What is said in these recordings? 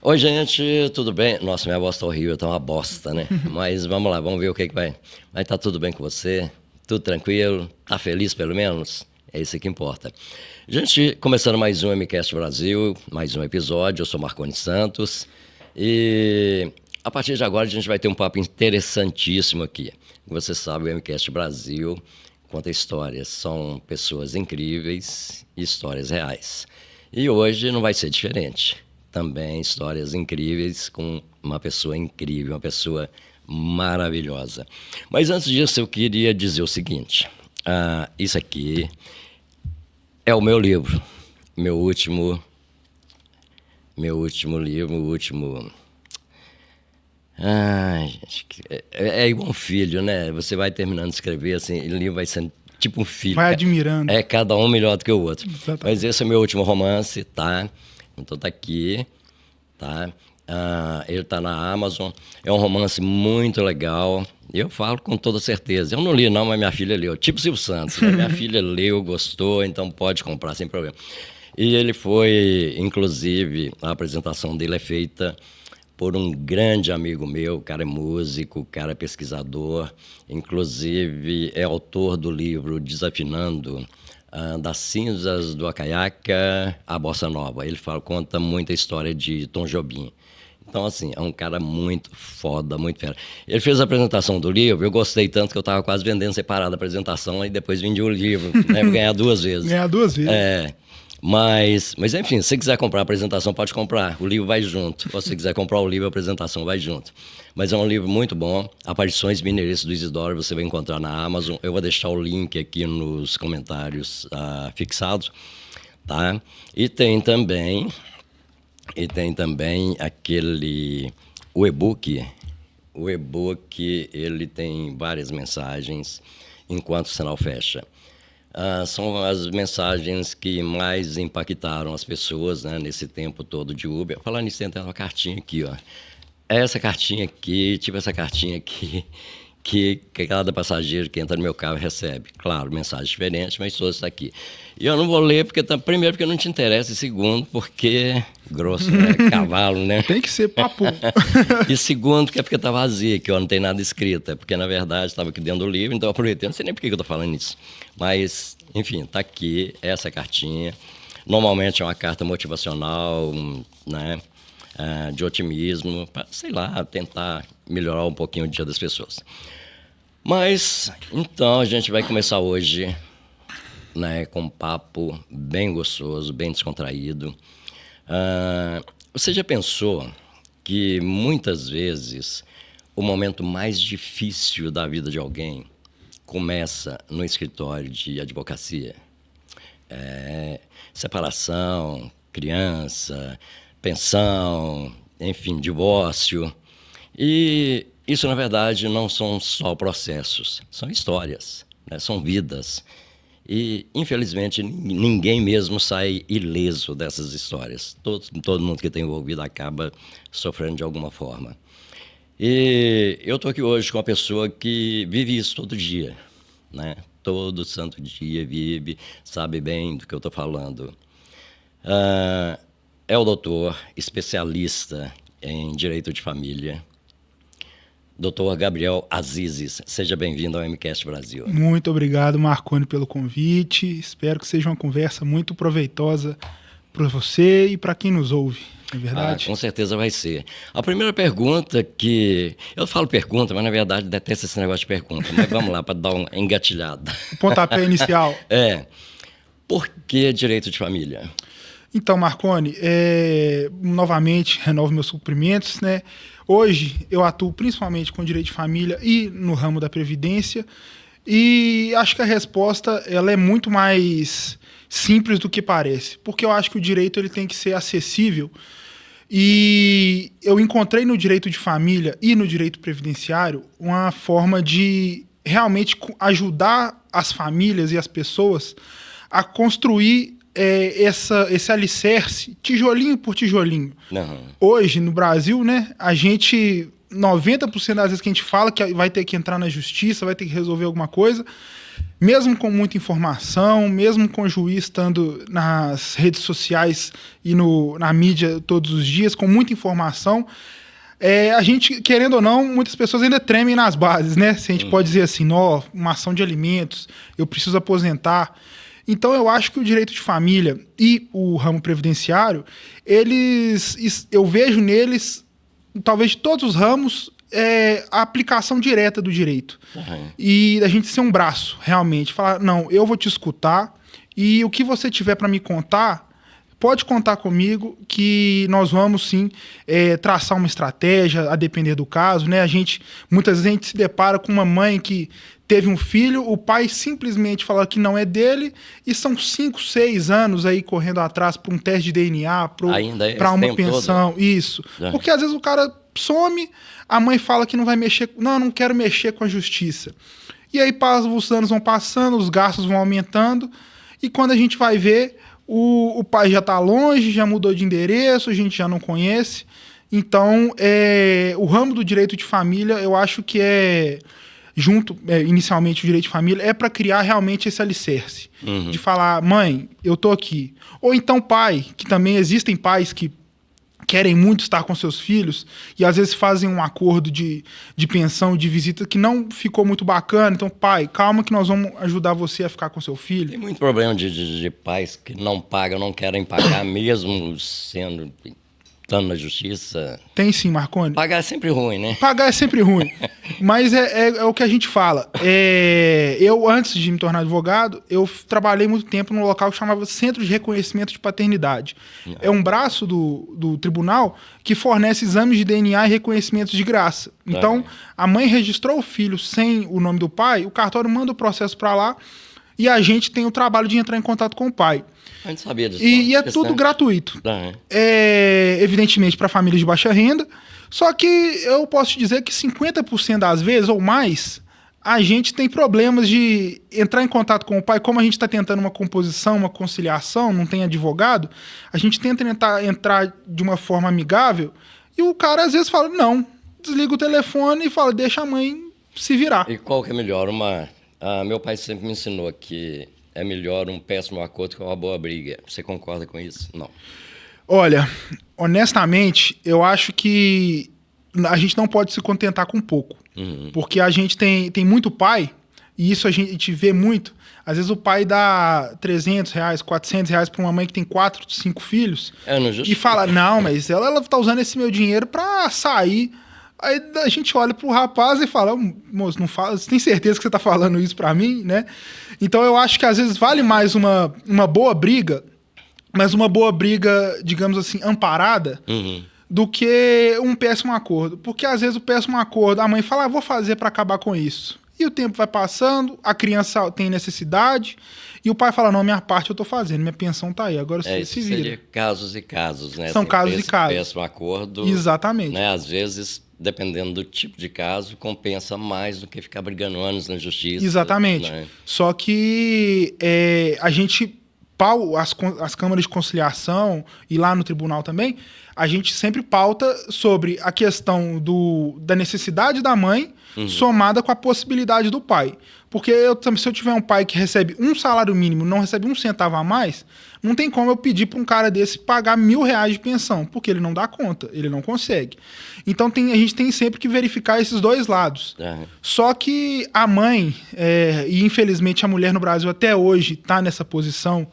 Oi, gente, tudo bem? Nossa, minha voz tá horrível, tá uma bosta, né? Mas vamos lá, vamos ver o que vai. Mas tá tudo bem com você? Tudo tranquilo? Tá feliz pelo menos? É isso que importa. Gente, começando mais um MCast Brasil, mais um episódio. Eu sou Marconi Santos e a partir de agora a gente vai ter um papo interessantíssimo aqui. Você sabe, o MCast Brasil conta histórias, são pessoas incríveis e histórias reais. E hoje não vai ser diferente. Também histórias incríveis com uma pessoa incrível, uma pessoa maravilhosa. Mas antes disso, eu queria dizer o seguinte: isso aqui é o meu livro, meu último, meu último livro, o último. Ai, gente, é igual um filho, né? Você vai terminando de escrever, assim, o livro vai sendo tipo um filho. Vai admirando. É cada um melhor do que o outro. Mas Exatamente. esse é o meu último romance, tá? Então tá aqui, tá? Ele tá na Amazon. É um romance muito legal. Eu falo com toda certeza. Eu não li não, mas minha filha leu. Tipo Silvio Santos, né? Minha filha leu, gostou, então pode comprar sem problema. E ele foi, inclusive, a apresentação dele é feita por um grande amigo meu, o cara é músico, o cara é pesquisador, inclusive é autor do livro Desafinando, das cinzas do Acaiaca à Bossa Nova. Ele conta muita história de Tom Jobim. Então, assim, é um cara muito foda, muito fera. Ele fez a apresentação do livro, eu gostei tanto que eu estava quase vendendo separado a apresentação e depois vendi o livro, né, pra ganhar duas vezes. Ganhar duas vezes. Mas enfim, se você quiser comprar a apresentação, pode comprar. O livro vai junto. Ou se você quiser comprar o livro, a apresentação vai junto. Mas é um livro muito bom. Aparições Mineirenses do Isidoro, você vai encontrar na Amazon. Eu vou deixar o link aqui nos comentários fixados, tá? E tem também o e-book. O e-book, ele tem várias mensagens enquanto o sinal fecha. São as mensagens que mais impactaram as pessoas, né, nesse tempo todo de Uber. Falando nisso, tem uma cartinha aqui, ó. Essa cartinha aqui, tipo essa cartinha aqui, que cada passageiro que entra no meu carro recebe. Claro, mensagens diferentes, mas todas estão aqui. E eu não vou ler, primeiro, porque não te interessa, e segundo, porque grosso, né? Cavalo, né? Tem que ser papo. E segundo, que é porque tá vazia, que eu não tenho nada escrito. É porque, na verdade, estava aqui dentro do livro, então eu aproveitei. Não sei nem por que eu tô falando isso. Mas, enfim, tá aqui essa cartinha. Normalmente é uma carta motivacional, né? De otimismo, para, sei lá, tentar melhorar um pouquinho o dia das pessoas. Mas, então, a gente vai começar hoje, né, com um papo bem gostoso, bem descontraído. Você já pensou que muitas vezes o momento mais difícil da vida de alguém começa no escritório de advocacia? Separação, criança, pensão, enfim, divórcio. E isso, na verdade, não são só processos, são histórias, né? São vidas. E, infelizmente, ninguém mesmo sai ileso dessas histórias. Todo mundo que está envolvido acaba sofrendo de alguma forma. E eu estou aqui hoje com uma pessoa que vive isso todo dia, né? Todo santo dia vive, sabe bem do que eu estou falando. É o doutor especialista em direito de família, doutor Gabriel Azizes. Seja bem-vindo ao MCast Brasil. Muito obrigado, Marconi, pelo convite. Espero que seja uma conversa muito proveitosa para você e para quem nos ouve, não é verdade? Com certeza vai ser. A primeira pergunta que... Eu falo pergunta, mas na verdade detesto esse negócio de pergunta. Mas vamos lá, para dar uma engatilhada. O pontapé inicial. Por que direito de família? Então, Marconi, novamente, renovo meus cumprimentos, né? Hoje eu atuo principalmente com direito de família e no ramo da previdência, e acho que a resposta ela é muito mais simples do que parece, porque eu acho que o direito ele tem que ser acessível, e eu encontrei no direito de família e no direito previdenciário uma forma de realmente ajudar as famílias e as pessoas a construir esse alicerce, tijolinho por tijolinho. Uhum. Hoje, no Brasil, né, a gente 90% das vezes que a gente fala que vai ter que entrar na justiça, vai ter que resolver alguma coisa, mesmo com muita informação, mesmo com o juiz estando nas redes sociais e na mídia todos os dias, com muita informação, a gente, querendo ou não, muitas pessoas ainda tremem nas bases, né? Se a gente pode dizer assim, uma ação de alimentos, eu preciso aposentar. Então, eu acho que o direito de família e o ramo previdenciário, eu vejo neles, talvez de todos os ramos, a aplicação direta do direito. E a gente ser um braço, realmente. Falar, não, eu vou te escutar e o que você tiver para me contar, pode contar comigo que nós vamos, sim, traçar uma estratégia a depender do caso, né? Muitas vezes a gente se depara com uma mãe que teve um filho, o pai simplesmente fala que não é dele e são 5, 6 anos aí correndo atrás para um teste de DNA, para uma pensão. Todo. Isso. Porque às vezes o cara some, a mãe fala que não vai mexer, não quero mexer com a justiça. E aí os anos vão passando, os gastos vão aumentando e quando a gente vai ver, o pai já está longe, já mudou de endereço, a gente já não conhece. Então, o ramo do direito de família, eu acho que inicialmente o direito de família, é para criar realmente esse alicerce. De falar, mãe, eu tô aqui. Ou então pai, que também existem pais que querem muito estar com seus filhos e às vezes fazem um acordo de pensão, de visita que não ficou muito bacana. Então, pai, calma que nós vamos ajudar você a ficar com seu filho. Tem muito problema de pais que não pagam, não querem pagar mesmo estando na justiça. Tem sim, Marconi. Pagar é sempre ruim, né? Pagar é sempre ruim. Mas é o que a gente fala. Eu, antes de me tornar advogado, eu trabalhei muito tempo num local que chamava Centro de Reconhecimento de Paternidade. É um braço do tribunal que fornece exames de DNA e reconhecimentos de graça. Então, a mãe registrou o filho sem o nome do pai, o cartório manda o processo para lá e a gente tem o trabalho de entrar em contato com o pai. A gente sabia disso. E é tudo gratuito. Evidentemente para famílias de baixa renda. Só que eu posso te dizer que 50% das vezes ou mais, a gente tem problemas de entrar em contato com o pai. Como a gente está tentando uma composição, uma conciliação, não tem advogado, a gente tenta entrar de uma forma amigável e o cara às vezes fala, não, desliga o telefone e fala, deixa a mãe se virar. E qual que é melhor? Meu pai sempre me ensinou que é melhor um péssimo acordo que uma boa briga. Você concorda com isso? Não. Olha, honestamente, eu acho que a gente não pode se contentar com pouco. Porque a gente tem muito pai, e isso a gente vê muito. Às vezes o pai dá R$300, R$400 para uma mãe que tem 4, 5 filhos e fala, não, mas ela tá usando esse meu dinheiro para sair. Aí a gente olha pro rapaz e fala, moço, não fala, você tem certeza que você tá falando isso pra mim, né? Então eu acho que às vezes vale mais uma boa briga, mas uma boa briga, digamos assim, amparada, do que um péssimo acordo. Porque às vezes o péssimo acordo, a mãe fala, vou fazer pra acabar com isso. E o tempo vai passando, a criança tem necessidade, e o pai fala, não, minha parte eu tô fazendo, minha pensão tá aí, agora você se vira. Seria casos e casos, né? São casos e casos. Péssimo acordo. Exatamente. Né? Às vezes, dependendo do tipo de caso, compensa mais do que ficar brigando anos na justiça. Exatamente. Né? Só que a gente, as câmaras de conciliação e lá no tribunal também, a gente sempre pauta sobre a questão da necessidade da mãe somada com a possibilidade do pai. Porque se eu tiver um pai que recebe um salário mínimo, não recebe um centavo a mais, não tem como eu pedir para um cara desse pagar R$1.000 de pensão, porque ele não dá conta, ele não consegue. Então a gente tem sempre que verificar esses dois lados. Só que a mãe, e infelizmente a mulher no Brasil até hoje está nessa posição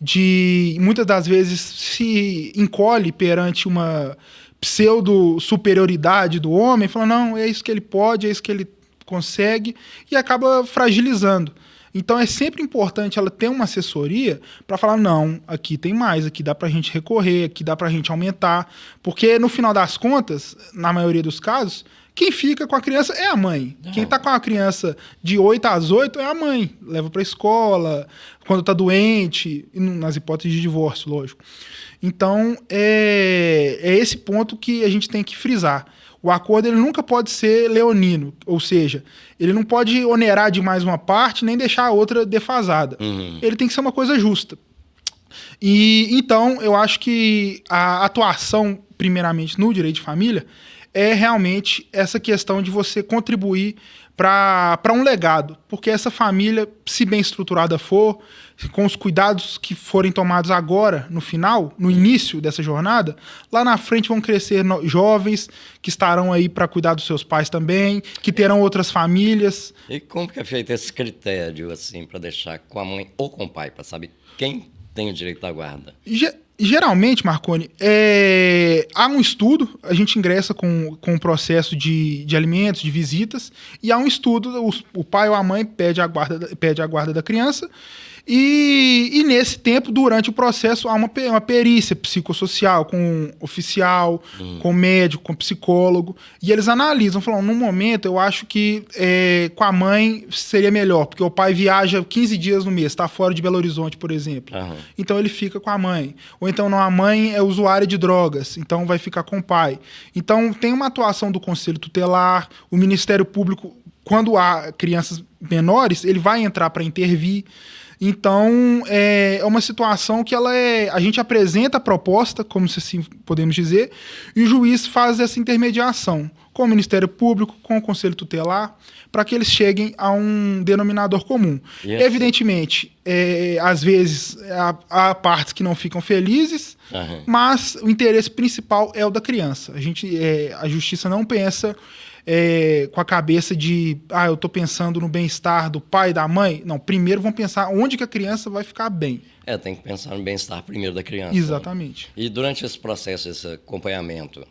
de, muitas das vezes, se encolhe perante uma pseudo-superioridade do homem, fala, não, é isso que ele pode, é isso que ele consegue, e acaba fragilizando. Então é sempre importante ela ter uma assessoria para falar, não, aqui tem mais, aqui dá pra gente recorrer, aqui dá pra gente aumentar, porque no final das contas, na maioria dos casos, quem fica com a criança é a mãe. Quem tá com a criança de 8 às 8 é a mãe. Leva pra escola, quando tá doente, nas hipóteses de divórcio, lógico. Então, é esse ponto que a gente tem que frisar. O acordo ele nunca pode ser leonino, ou seja, ele não pode onerar demais uma parte nem deixar a outra defasada. Ele tem que ser uma coisa justa. E então, eu acho que a atuação, primeiramente, no direito de família é realmente essa questão de você contribuir para um legado. Porque essa família, se bem estruturada for, com os cuidados que forem tomados agora, no final, no início dessa jornada, lá na frente vão crescer jovens que estarão aí para cuidar dos seus pais também, que terão outras famílias. E como que é feito esse critério, assim, para deixar com a mãe ou com o pai, para saber quem tem o direito da guarda? Geralmente, Marconi, há um estudo, a gente ingressa com um processo de alimentos, de visitas, e há um estudo, o pai ou a mãe pede a guarda da criança, e nesse tempo, durante o processo, há uma perícia psicossocial com oficial, com médico, com psicólogo, e eles analisam, falam, no momento eu acho que com a mãe seria melhor, porque o pai viaja 15 dias no mês, está fora de Belo Horizonte, por exemplo, então ele fica com a mãe. Ou então não, a mãe é usuária de drogas, então vai ficar com o pai. Então tem uma atuação do Conselho Tutelar, o Ministério Público, quando há crianças menores, ele vai entrar para intervir. Então, é uma situação que a gente apresenta a proposta, como se assim podemos dizer, e o juiz faz essa intermediação com o Ministério Público, com o Conselho Tutelar, para que eles cheguem a um denominador comum. Yes. Evidentemente, às vezes, há partes que não ficam felizes, mas o interesse principal é o da criança. A justiça não pensa com a cabeça de, eu estou pensando no bem-estar do pai e da mãe. Não, primeiro vão pensar onde que a criança vai ficar bem. Tem que pensar no bem-estar primeiro da criança. Exatamente. Né? E durante esse processo, esse acompanhamento,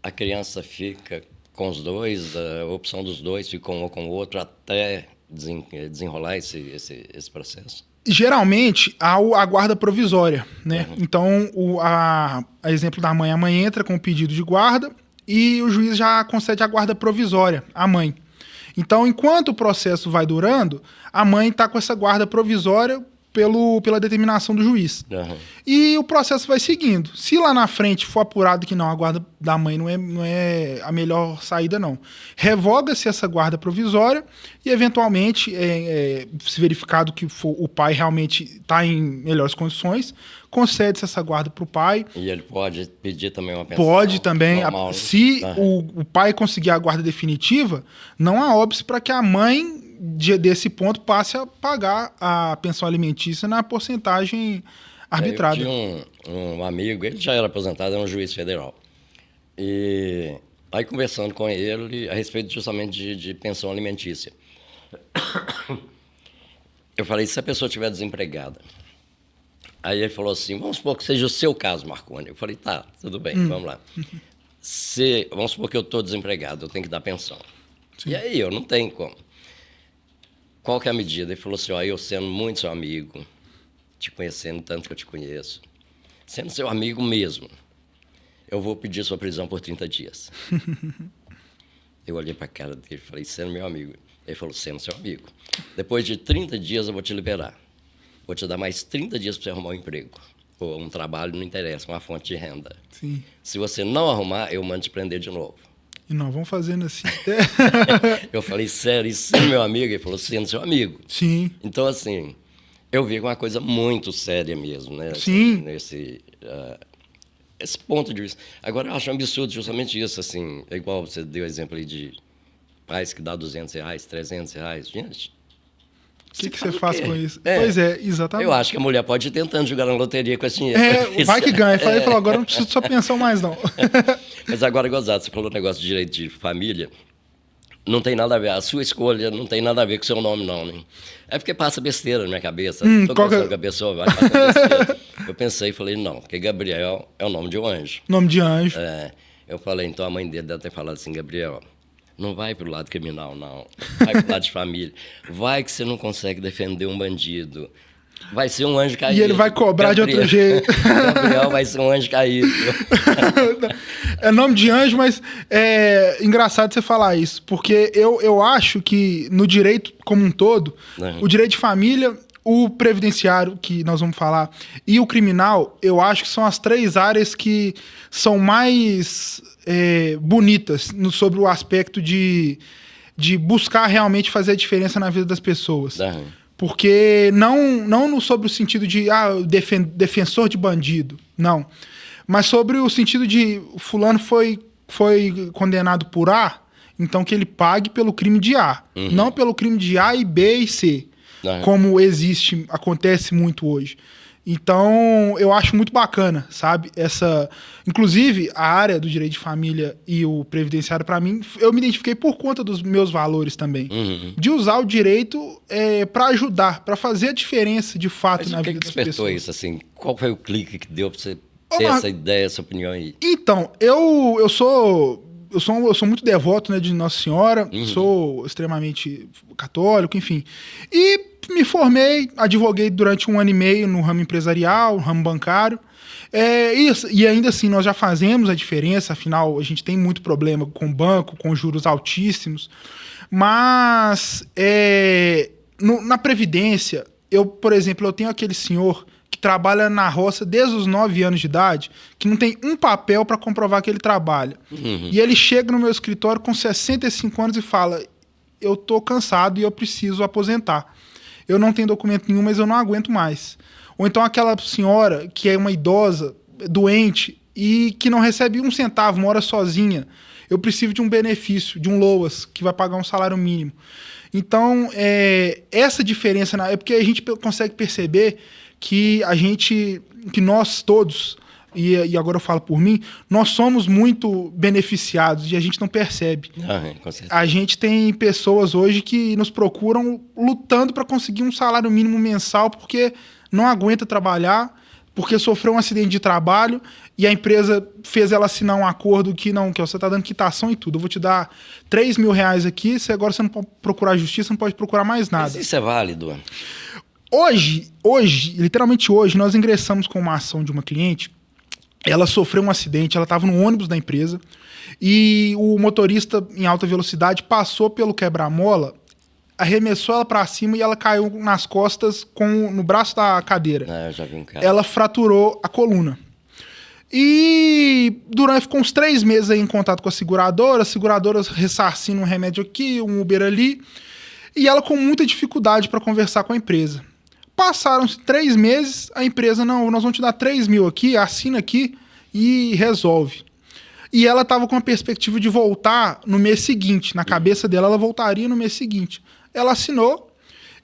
a criança fica com os dois, a opção dos dois, fica com um ou com o outro, até desenrolar esse processo? Geralmente, há a guarda provisória, né? Então, a exemplo da mãe, a mãe entra com o pedido de guarda, e o juiz já concede a guarda provisória à mãe. Então, enquanto o processo vai durando, a mãe está com essa guarda provisória pela determinação do juiz. E o processo vai seguindo. Se lá na frente for apurado que não, a guarda da mãe não é a melhor saída, não. Revoga-se essa guarda provisória e, eventualmente, se verificado que o pai realmente está em melhores condições, concede-se essa guarda para o pai. E ele pode pedir também uma pensão? Pode também. Normal, se o pai conseguir a guarda definitiva, não há óbice para que a mãe, desse ponto, passe a pagar a pensão alimentícia na porcentagem arbitrada. Eu tinha um amigo, ele já era aposentado, era um juiz federal. E aí, conversando com ele a respeito justamente de pensão alimentícia, eu falei, se a pessoa estiver desempregada, aí ele falou assim, vamos supor que seja o seu caso, Marconi. Eu falei, tá, tudo bem, vamos lá. Vamos supor que eu estou desempregado, eu tenho que dar pensão. Sim. E aí, eu não tenho como. Qual que é a medida? Ele falou assim, eu sendo muito seu amigo, te conhecendo tanto que eu te conheço, sendo seu amigo mesmo, eu vou pedir sua prisão por 30 dias. Eu olhei para a cara dele e falei, sendo meu amigo. Ele falou, sendo seu amigo. Depois de 30 dias eu vou te liberar. Vou te dar mais 30 dias para você arrumar um emprego. Ou um trabalho, não interessa, uma fonte de renda. Sim. Se você não arrumar, eu mando te prender de novo. E nós vamos fazendo assim. Eu falei, sério, e sendo meu amigo? Ele falou, sendo seu amigo. Sim. Então, assim, eu vi uma coisa muito séria mesmo, né? Sim. Esse ponto de vista. Agora, eu acho um absurdo justamente isso, assim, é igual você deu exemplo aí de pais que dá R$200, R$300. Gente, o que você faz com isso? Pois é, exatamente. Eu acho que a mulher pode ir tentando jogar na loteria com esse dinheiro. Vai que ganha. Falei, agora não preciso de sua pensão mais, não. Mas agora, gozado, você falou o negócio de direito de família, não tem nada a ver, a sua escolha não tem nada a ver com o seu nome, não, né? É porque passa besteira na minha cabeça. Tô pensando que a pessoa vai passar besteira. Eu pensei e falei, não, porque Gabriel é o nome de um anjo. Nome de anjo. Eu falei, então a mãe dele deve ter falado assim, Gabriel, não vai pro lado criminal, não. Vai pro lado de família. Vai que você não consegue defender um bandido. Vai ser um anjo caído. E ele vai cobrar Gabriel, de outro jeito. Gabriel vai ser um anjo caído. É nome de anjo, mas é engraçado você falar isso. Porque eu acho que no direito como um todo, o direito de família, o previdenciário, que nós vamos falar, e o criminal, eu acho que são as três áreas que são mais bonitas sobre o aspecto de buscar realmente fazer a diferença na vida das pessoas. Porque não sobre o sentido de defensor de bandido, não. Mas sobre o sentido de fulano foi foi condenado por A, então que ele pague pelo crime de A, não pelo crime de A e B e C, como acontece muito hoje. Então, eu acho muito bacana, sabe? Inclusive, a área do direito de família e o previdenciário, para mim, eu me identifiquei por conta dos meus valores também. De usar o direito para ajudar, para fazer a diferença de fato na vida das pessoas. O que despertou isso, assim? Qual foi o clique que deu para você ter essa ideia, essa opinião aí? Então, eu sou muito devoto, né, de Nossa Senhora, sou extremamente católico, enfim. E me formei, advoguei durante 1 ano e meio no ramo empresarial, no ramo bancário. E ainda assim, nós já fazemos a diferença, afinal, a gente tem muito problema com o banco, com juros altíssimos. Mas na Previdência, por exemplo, eu tenho aquele senhor que trabalha na roça desde os 9 anos de idade, que não tem um papel para comprovar que ele trabalha. E ele chega no meu escritório com 65 anos e fala: eu tô cansado e eu preciso aposentar. Eu não tenho documento nenhum, mas eu não aguento mais. Ou então aquela senhora que é uma idosa, doente, e que não recebe um centavo, mora sozinha. Eu preciso de um benefício, de um LOAS, que vai pagar um salário mínimo. Então, essa diferença é porque a gente consegue perceber que nós todos, e agora eu falo por mim, nós somos muito beneficiados e a gente não percebe. Com certeza. A gente tem pessoas hoje que nos procuram lutando para conseguir um salário mínimo mensal porque não aguenta trabalhar, porque sofreu um acidente de trabalho e a empresa fez ela assinar um acordo que você está dando quitação e tudo. Eu vou te dar R$3.000 aqui, agora você não pode procurar justiça, não pode procurar mais nada. Mas isso é válido? Hoje, literalmente hoje, nós ingressamos com uma ação de uma cliente. Ela sofreu um acidente, ela estava no ônibus da empresa e o motorista em alta velocidade passou pelo quebra-mola, arremessou ela para cima e ela caiu nas costas no braço da cadeira. Eu já vi um cara. Ela fraturou a coluna. E ficou uns 3 meses aí em contato com as seguradoras ressarcindo um remédio aqui, um Uber ali, e ela com muita dificuldade para conversar com a empresa. Passaram-se 3 meses, a empresa, não, nós vamos te dar 3.000 aqui, assina aqui e resolve. E ela estava com a perspectiva de voltar no mês seguinte. Na cabeça dela, ela voltaria no mês seguinte. Ela assinou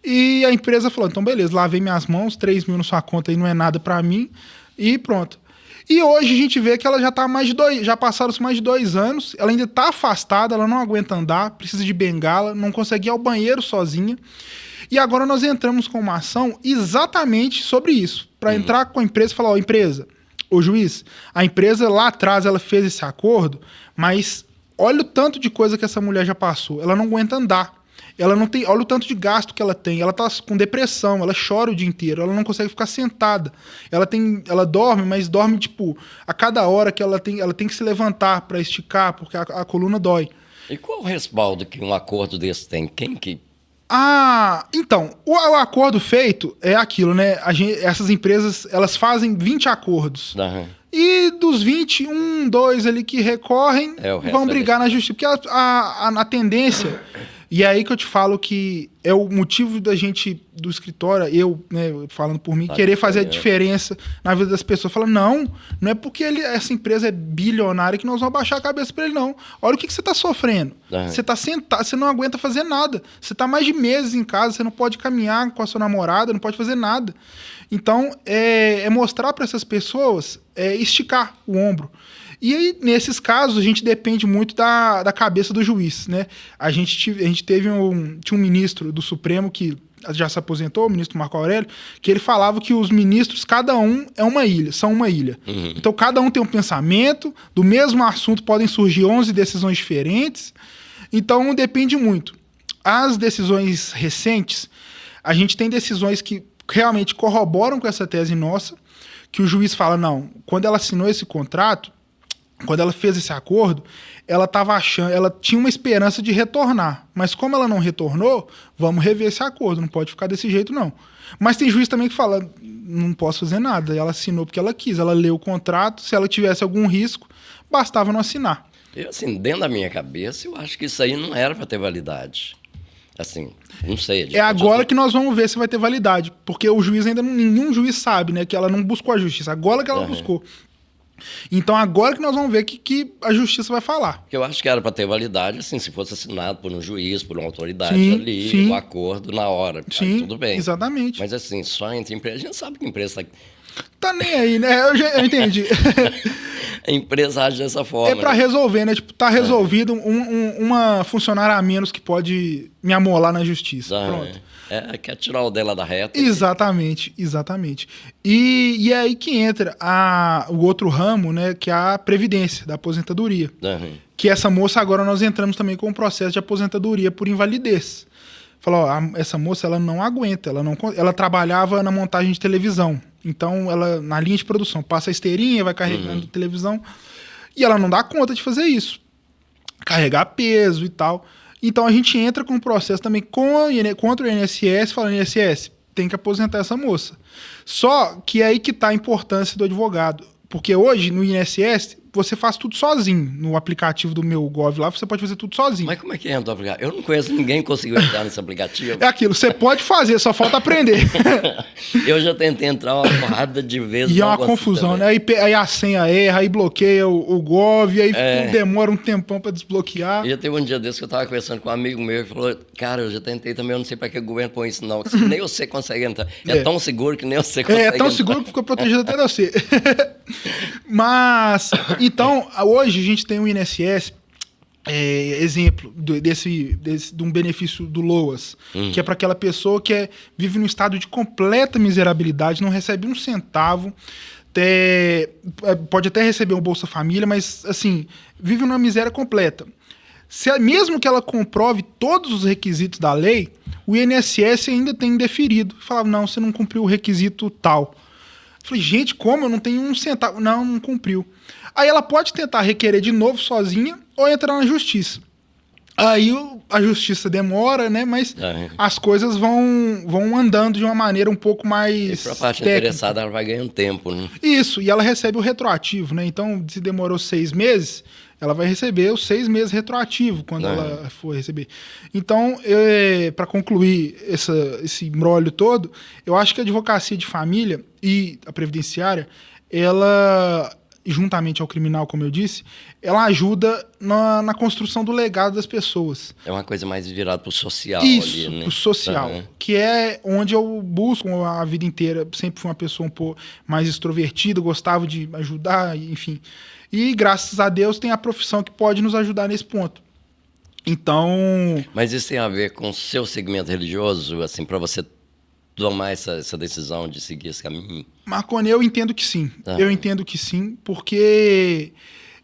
e a empresa falou: então beleza, lavei minhas mãos, 3.000 na sua conta aí não é nada para mim, e pronto. E hoje a gente vê que ela já tá já passaram-se mais de 2 anos, ela ainda tá afastada, ela não aguenta andar, precisa de bengala, não consegue ir ao banheiro sozinha. E agora nós entramos com uma ação exatamente sobre isso, para entrar com a empresa e falar: empresa, ô juiz, a empresa lá atrás ela fez esse acordo, mas olha o tanto de coisa que essa mulher já passou, ela não aguenta andar. Ela não tem, olha o tanto de gasto que ela tem. Ela tá com depressão, ela chora o dia inteiro, ela não consegue ficar sentada. Ela dorme, mas dorme tipo a cada hora que ela tem que se levantar para esticar, porque a coluna dói. E qual o respaldo que um acordo desse tem? Quem que... Então, o acordo feito é aquilo, né? Essas empresas, elas fazem 20 acordos. E dos 20, 2 ali que recorrem, vão brigar na justiça. Porque a tendência... E é aí que eu te falo que é o motivo da gente, do escritório, eu, né, falando por mim, querer fazer a diferença na vida das pessoas. Fala, não é porque essa empresa é bilionária que nós vamos abaixar a cabeça para ele, não. Olha o que você está sofrendo. Você está sentado, você não aguenta fazer nada. Você está mais de meses em casa, você não pode caminhar com a sua namorada, não pode fazer nada. Então, é mostrar para essas pessoas, esticar o ombro. E aí, nesses casos, a gente depende muito da cabeça do juiz, né? A gente tinha um ministro do Supremo que já se aposentou, o ministro Marco Aurélio, que ele falava que os ministros, cada um são uma ilha. Então, cada um tem um pensamento, do mesmo assunto podem surgir 11 decisões diferentes, então depende muito. As decisões recentes, a gente tem decisões que realmente corroboram com essa tese nossa, que o juiz fala, não, quando ela assinou esse contrato, quando ela fez esse acordo, ela tinha uma esperança de retornar. Mas como ela não retornou, vamos rever esse acordo. Não pode ficar desse jeito, não. Mas tem juiz também que fala, não posso fazer nada. Ela assinou porque ela quis. Ela leu o contrato. Se ela tivesse algum risco, bastava não assinar. Assim, dentro da minha cabeça, eu acho que isso aí não era para ter validade. Assim, não sei. É agora que nós vamos ver se vai ter validade. Porque o juiz nenhum juiz sabe, né? Que ela não buscou a justiça. Agora que ela buscou. Então agora que nós vamos ver que a justiça vai falar. Eu acho que era para ter validade, assim, se fosse assinado por um juiz, por uma autoridade Sim, ali, sim. o acordo na hora. Sim, Aí tudo bem. exatamente. Mas assim, só entre empresas, a gente sabe que a empresa Tá nem aí, né? Eu entendi. a empresa age dessa forma. É pra né? resolver, né? Tipo, tá resolvido uma funcionária a menos que pode me amolar na justiça. Ah, Pronto. quer tirar o dela da reta. Exatamente, exatamente. E é aí que entra o outro ramo, né? Que é a previdência, da aposentadoria. Uhum. Que essa moça, agora nós entramos também com um processo de aposentadoria por invalidez. Falou, ó, essa moça, ela não aguenta, ela trabalhava na montagem de televisão. Então, ela, na linha de produção, passa a esteirinha, vai carregando televisão, e ela não dá conta de fazer isso. Carregar peso e tal. Então, a gente entra com um processo também contra o INSS, falando, INSS, tem que aposentar essa moça. Só que é aí que está a importância do advogado. Porque hoje, no INSS, você faz tudo sozinho. No aplicativo do meu Gov lá, você pode fazer tudo sozinho. Mas como é que entra o aplicativo? Eu não conheço ninguém que conseguiu entrar nesse aplicativo. É aquilo, você pode fazer, só falta aprender. Eu já tentei entrar uma porrada de vezes. E é uma confusão, né? Aí a senha erra, aí bloqueia o Gov, aí tudo demora um tempão pra desbloquear. E já teve um dia desse que eu tava conversando com um amigo meu e falou, cara, eu já tentei também, eu não sei pra que o governo põe isso não, nem você consegue entrar. É tão seguro que nem você consegue entrar. É tão seguro que ficou protegido até você. Mas, então, hoje a gente tem um INSS, exemplo de um benefício do LOAS, que é para aquela pessoa que vive num estado de completa miserabilidade, não recebe um centavo, pode até receber um Bolsa Família, mas, assim, vive numa miséria completa. Mesmo que ela comprove todos os requisitos da lei, o INSS ainda tem indeferido. Falava, não, você não cumpriu o requisito tal. Falei, gente, como? Eu não tenho um centavo. Não cumpriu. Aí ela pode tentar requerer de novo sozinha ou entrar na justiça. Aí a justiça demora, né? Mas as coisas vão andando de uma maneira um pouco mais. E para a parte técnica. interessada, ela vai ganhando tempo, né? Isso, e ela recebe o retroativo, né? Então, se demorou 6 meses, ela vai receber os 6 meses retroativo quando ela for receber. Então, para concluir esse imbróglio todo, eu acho que a advocacia de família e a previdenciária, ela, juntamente ao criminal, como eu disse, ela ajuda na construção do legado das pessoas. É uma coisa mais virada para o social. Isso, ali, né? o social, que é onde eu busco a vida inteira. Sempre fui uma pessoa um pouco mais extrovertida, gostava de ajudar, enfim. E graças a Deus tem a profissão que pode nos ajudar nesse ponto. Então... Mas isso tem a ver com o seu segmento religioso, assim, para você tomar essa decisão de seguir esse caminho? Marconi, eu entendo que sim. Eu entendo que sim, porque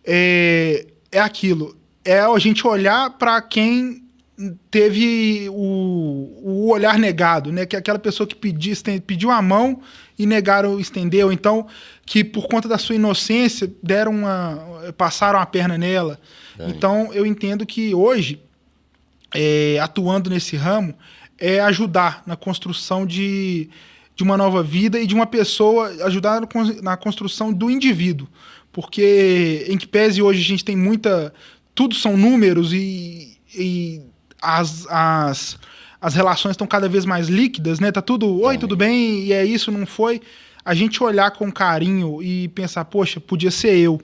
é aquilo. É a gente olhar para quem teve o olhar negado, né? Que é aquela pessoa que pediu a mão e negaram, estendeu. Então, que por conta da sua inocência passaram a perna nela. Então, eu entendo que hoje, atuando nesse ramo, é ajudar na construção de uma nova vida e de uma pessoa, ajudar na construção do indivíduo. Porque, em que pese hoje a gente tem tudo são números e as relações estão cada vez mais líquidas, né? Tá tudo, oi, tudo bem, e é isso, não foi. A gente olhar com carinho e pensar, poxa, podia ser eu.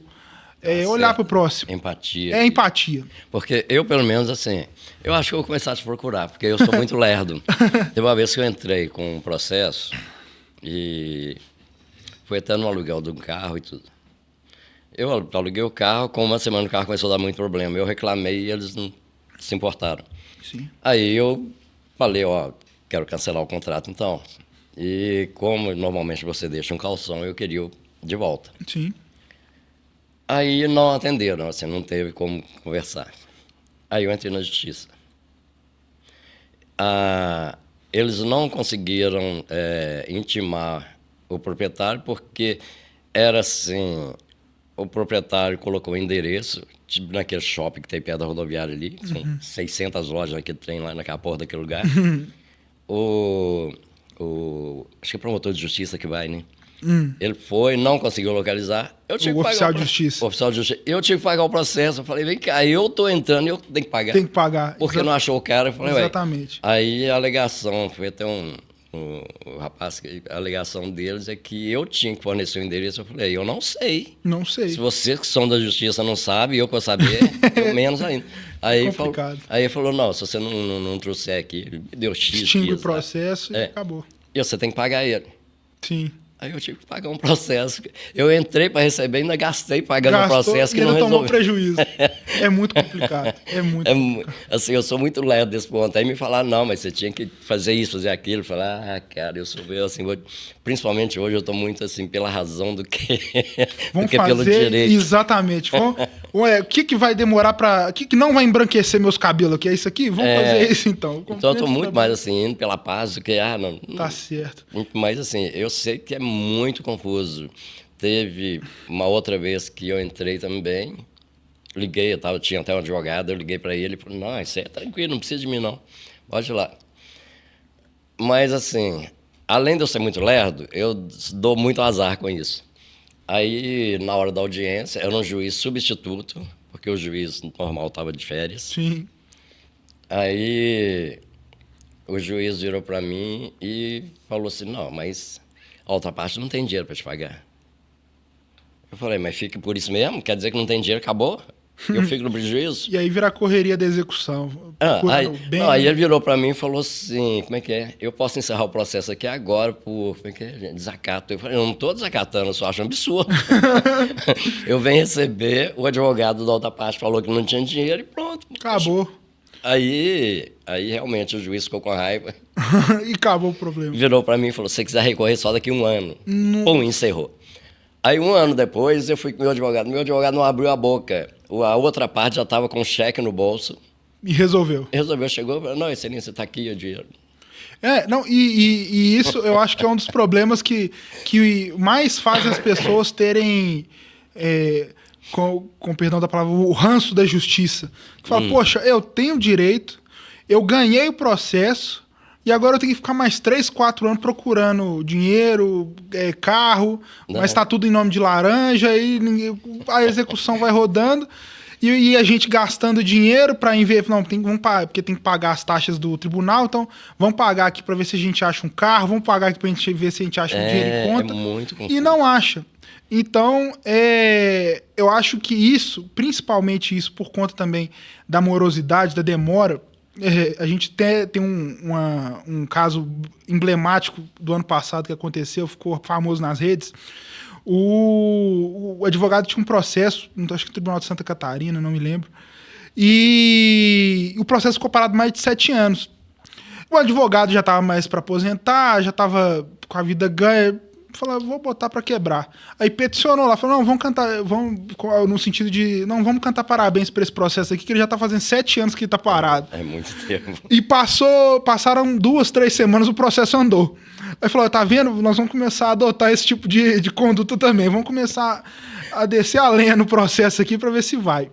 Olhar pro próximo. Empatia. É empatia. Porque eu, pelo menos, assim, eu acho que eu vou começar a te procurar, porque eu sou muito lerdo. Teve uma vez que eu entrei com um processo e foi até no aluguel de um carro e tudo. Eu aluguei o carro, com uma semana o carro começou a dar muito problema. Eu reclamei e eles não se importaram. Sim. Aí eu falei, quero cancelar o contrato então. E como normalmente você deixa um calção, eu queria de volta. Sim. Aí não atenderam, assim, não teve como conversar. Aí eu entrei na justiça. Eles não conseguiram intimar o proprietário porque era assim, o proprietário colocou o endereço, tipo naquele shopping que tem perto da rodoviária ali, são 600 lojas naquele trem lá naquela porta daquele lugar. Acho que é promotor de justiça que vai, né? Ele foi, não conseguiu localizar. Eu tive O oficial de justiça. O oficial de justiça. Eu tive que pagar o processo. Eu falei, vem cá, eu tô entrando e eu tenho que pagar. Tem que pagar. Porque não achou o cara. Eu falei, exatamente. Aí a alegação foi até o rapaz, a alegação deles é que eu tinha que fornecer o endereço. Eu falei, eu não sei. Não sei. Se vocês que são da justiça não sabem, eu que vou saber, eu menos ainda. Complicado. Aí ele falou, não, se você não trouxer aqui, ele me deu X. Extingue o processo e acabou. E você tem que pagar ele. Sim. Aí eu tive que pagar um processo. Eu entrei para receber e ainda gastei pagando um processo que não resolveu. Tomou prejuízo. É muito complicado. É muito complicado. Assim, eu sou muito lerdo desse ponto. Aí me falaram, não, mas você tinha que fazer isso, fazer aquilo. Eu falei, cara, eu sou assim, principalmente hoje eu estou muito assim, pela razão do que pelo direito. Exatamente. O que vai demorar para... O que não vai embranquecer meus cabelos aqui? É isso aqui? Vamos fazer isso então. Então eu estou muito mais assim, indo pela paz do que... não. Tá certo. Muito mais assim, eu sei que é muito confuso. Teve uma outra vez que eu entrei também, liguei, tinha até um advogado, eu liguei para ele e falei, não, isso aí é tranquilo, não precisa de mim não, pode ir lá. Mas assim, além de eu ser muito lerdo, eu dou muito azar com isso. Aí, na hora da audiência, era um juiz substituto, porque o juiz normal estava de férias. Sim. Aí, o juiz virou para mim e falou assim, não, mas a outra parte não tem dinheiro para te pagar. Eu falei, mas fica por isso mesmo? Quer dizer que não tem dinheiro, acabou? Eu fico no prejuízo? E aí vira a correria da execução. Aí ele virou para mim e falou assim, como é que é? Eu posso encerrar o processo aqui agora por, como é que é, gente? Desacato. Eu falei, eu não estou desacatando, eu só acho um absurdo. Eu venho receber, o advogado da outra parte falou que não tinha dinheiro e pronto. Acabou. Aí realmente o juiz ficou com raiva. E acabou o problema. Virou para mim e falou, se você quiser recorrer só daqui a 1 ano. Pum, encerrou. Aí 1 ano depois eu fui com meu advogado não abriu a boca. A outra parte já estava com um cheque no bolso. E resolveu. Chegou e falou, não, excelência, está aqui o dinheiro. E isso eu acho que é um dos problemas que mais fazem as pessoas terem, com perdão da palavra, o ranço da justiça. Que fala, poxa, eu tenho direito, eu ganhei o processo, e agora eu tenho que ficar mais 3, 4 anos procurando dinheiro, carro, mas tá tudo em nome de laranja, e a execução vai rodando, e a gente gastando dinheiro para investir. Não, vamos pagar, porque tem que pagar as taxas do tribunal, então vamos pagar aqui para ver se a gente acha um carro, vamos pagar aqui pra gente ver se a gente acha um dinheiro em conta. Muito confuso. E não acha. Então, eu acho que isso, principalmente isso, por conta também da morosidade, da demora. A gente tem um caso emblemático do ano passado que aconteceu, ficou famoso nas redes. O advogado tinha um processo, acho que no Tribunal de Santa Catarina, não me lembro, e o processo ficou parado mais de 7 anos. O advogado já estava mais para aposentar, já estava com a vida ganha, falou, vou botar para quebrar. Aí peticionou lá, falou, não, vamos cantar, no sentido de, não, vamos cantar parabéns para esse processo aqui, que ele já tá fazendo 7 anos que ele tá parado. É muito tempo. E passaram 2, 3 semanas, o processo andou. Aí falou, tá vendo? Nós vamos começar a adotar esse tipo de conduta também, vamos começar a descer a lenha no processo aqui para ver se vai.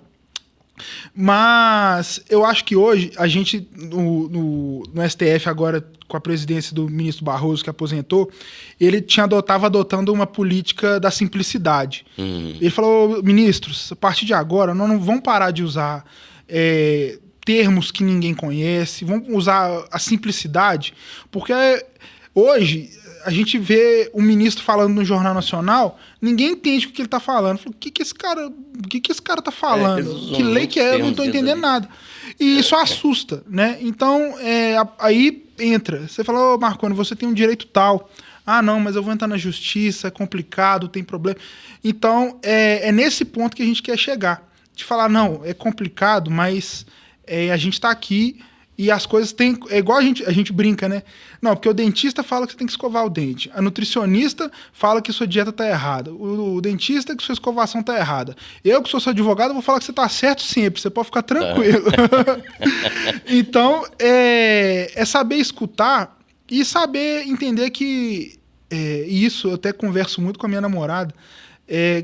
Mas eu acho que hoje a gente, no STF agora, com a presidência do ministro Barroso, que aposentou, ele estava adotando uma política da simplicidade. Ele falou, ministros, a partir de agora, nós não vamos parar de usar termos que ninguém conhece, vamos usar a simplicidade, porque hoje a gente vê um ministro falando no Jornal Nacional, ninguém entende o que ele está falando. O que esse cara está falando? Que lei que é? Eu não estou entendendo nada. E isso assusta, né? Então, aí entra. Você fala, ô Marconi, você tem um direito tal. Ah, não, mas eu vou entrar na justiça, é complicado, tem problema. Então, é nesse ponto que a gente quer chegar. De falar, não, é complicado, mas a gente está aqui e as coisas têm... É igual a gente brinca, né? Não, porque o dentista fala que você tem que escovar o dente. A nutricionista fala que sua dieta está errada. O dentista que sua escovação está errada. Eu, que sou seu advogado, vou falar que você está certo sempre. Você pode ficar tranquilo. Então, é saber escutar e saber entender que... E isso eu até converso muito com a minha namorada,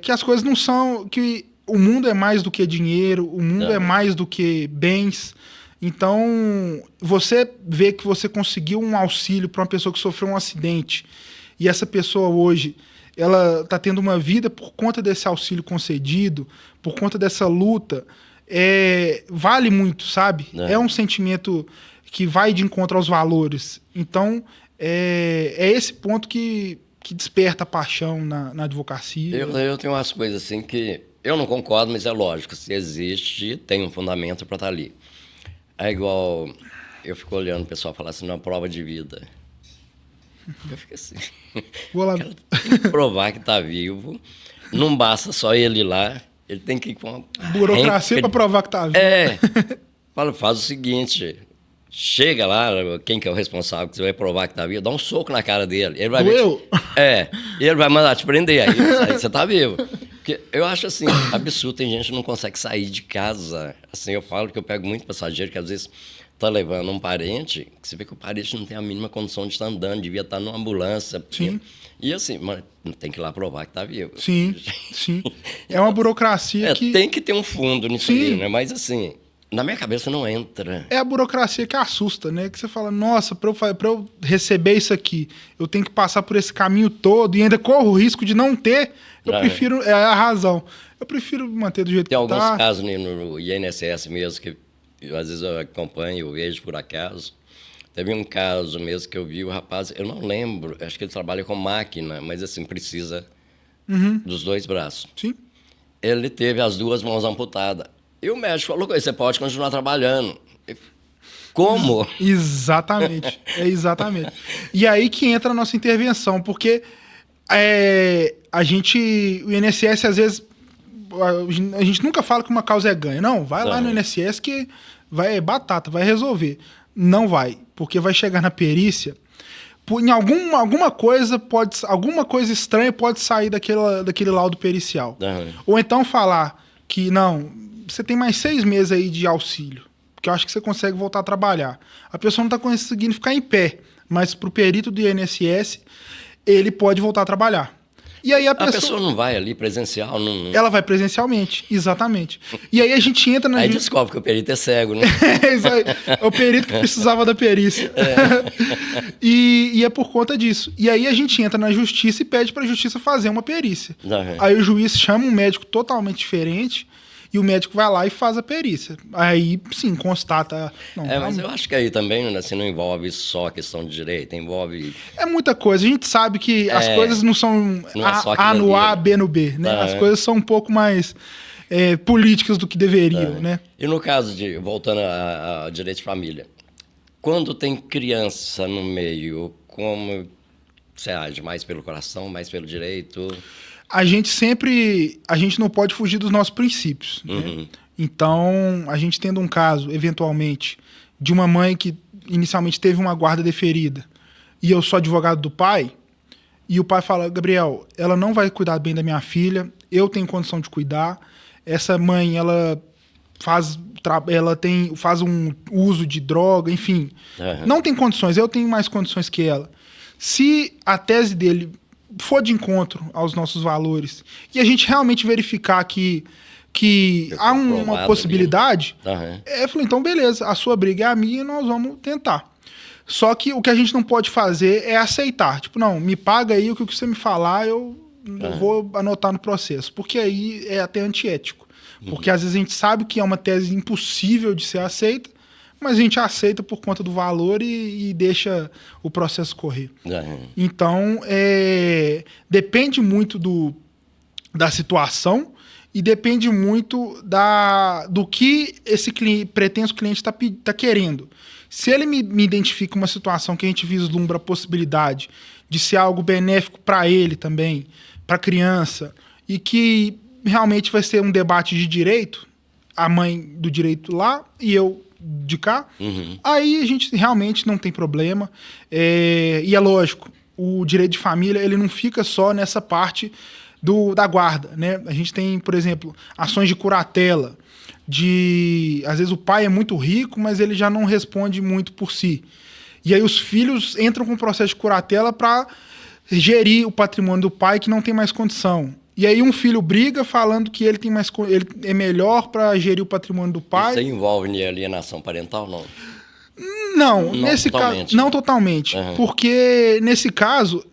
que as coisas não são... Que o mundo é mais do que dinheiro, o mundo é mais do que bens. Então, você vê que você conseguiu um auxílio para uma pessoa que sofreu um acidente e essa pessoa hoje, ela está tendo uma vida por conta desse auxílio concedido, por conta dessa luta, vale muito, sabe? É um sentimento que vai de encontro aos valores. Então, é esse ponto que desperta a paixão na advocacia. Eu tenho umas coisas assim que eu não concordo, mas é lógico, se existe, tem um fundamento para estar ali. É igual, eu fico olhando o pessoal falar assim, não, prova de vida. Eu fico assim, Vou lá. o cara tem que provar que está vivo, não basta só ele ir lá, ele tem que ir com uma Burocracia para provar que tá vivo. Faz o seguinte, chega lá, quem que é o responsável, que você vai provar que tá vivo, dá um soco na cara dele. Ele vai ele vai mandar te prender, aí você tá vivo. Porque eu acho assim, absurdo, tem gente que não consegue sair de casa. Assim, eu falo que eu pego muito passageiro que às vezes tá levando um parente, que você vê que o parente não tem a mínima condição de estar andando, devia estar numa ambulância. Sim. E assim, mas tem que ir lá provar que tá vivo. Sim, sim. É uma burocracia que... Tem que ter um fundo nisso aí, né? Mas assim, na minha cabeça não entra. É a burocracia que assusta, né? Que você fala, nossa, pra eu receber isso aqui, eu tenho que passar por esse caminho todo e ainda corro o risco de não ter. Eu prefiro... É a razão. Eu prefiro manter do jeito que tá. Tem alguns casos no INSS mesmo que às vezes eu acompanho, eu vejo por acaso. Teve um caso mesmo que eu vi o rapaz, eu não lembro, acho que ele trabalha com máquina, mas assim, precisa dos 2 braços. Sim. Ele teve as 2 mãos amputadas. E o médico falou com ele, você pode continuar trabalhando. Como? Exatamente, exatamente. E aí que entra a nossa intervenção, porque o INSS às vezes, a gente nunca fala que uma causa é ganha. Não, vai lá no INSS que vai batata, vai resolver. Não vai, porque vai chegar na perícia, em alguma coisa estranha pode sair daquele laudo pericial. Ou então falar que não, você tem mais 6 meses aí de auxílio, porque eu acho que você consegue voltar a trabalhar. A pessoa não está conseguindo ficar em pé, mas para o perito do INSS, ele pode voltar a trabalhar. E aí a pessoa não vai ali presencial? Não... Ela vai presencialmente, exatamente. E aí a gente entra na... Aí descobre que o perito é cego, né? Isso aí. É o perito que precisava da perícia. E é por conta disso. E aí a gente entra na justiça e pede para a justiça fazer uma perícia. Aí o juiz chama um médico totalmente diferente e o médico vai lá e faz a perícia. Aí, sim, constata... Não, mas eu acho que aí também assim, não envolve só a questão de direito, envolve... É muita coisa. A gente sabe que as coisas não são A no A, B no B, né? As coisas são um pouco mais políticas do que deveriam, né? E no caso de, voltando a direito de família, quando tem criança no meio, como você age? Mais pelo coração, mais pelo direito? A gente não pode fugir dos nossos princípios, né? Então, a gente tendo um caso, eventualmente, de uma mãe que inicialmente teve uma guarda deferida e eu sou advogado do pai, e o pai fala, Gabriel, ela não vai cuidar bem da minha filha, eu tenho condição de cuidar, essa mãe, ela faz um uso de droga, enfim, não tem condições, eu tenho mais condições que ela. Se a tese dele for de encontro aos nossos valores e a gente realmente verificar que há uma possibilidade, eu falei, então beleza, a sua briga é a minha e nós vamos tentar. Só que o que a gente não pode fazer é aceitar. Tipo, não, me paga aí o que você me falar, eu vou anotar no processo. Porque aí é até antiético. Porque às vezes a gente sabe que é uma tese impossível de ser aceita, mas a gente aceita por conta do valor e deixa o processo correr. Então, depende muito da situação e depende muito do que esse pretenso cliente está querendo. Se ele me identifica uma situação que a gente vislumbra a possibilidade de ser algo benéfico para ele também, para a criança, e que realmente vai ser um debate de direito, a mãe do direito lá e eu de cá, aí a gente realmente não tem problema. E é lógico, o direito de família ele não fica só nessa parte da guarda, né? A gente tem, por exemplo, ações de curatela, às vezes o pai é muito rico, mas ele já não responde muito por si. E aí os filhos entram com o processo de curatela para gerir o patrimônio do pai que não tem mais condição. E aí um filho briga falando que ele é melhor para gerir o patrimônio do pai. Isso envolve alienação parental, não? Não, nesse caso, não totalmente. Porque nesse caso,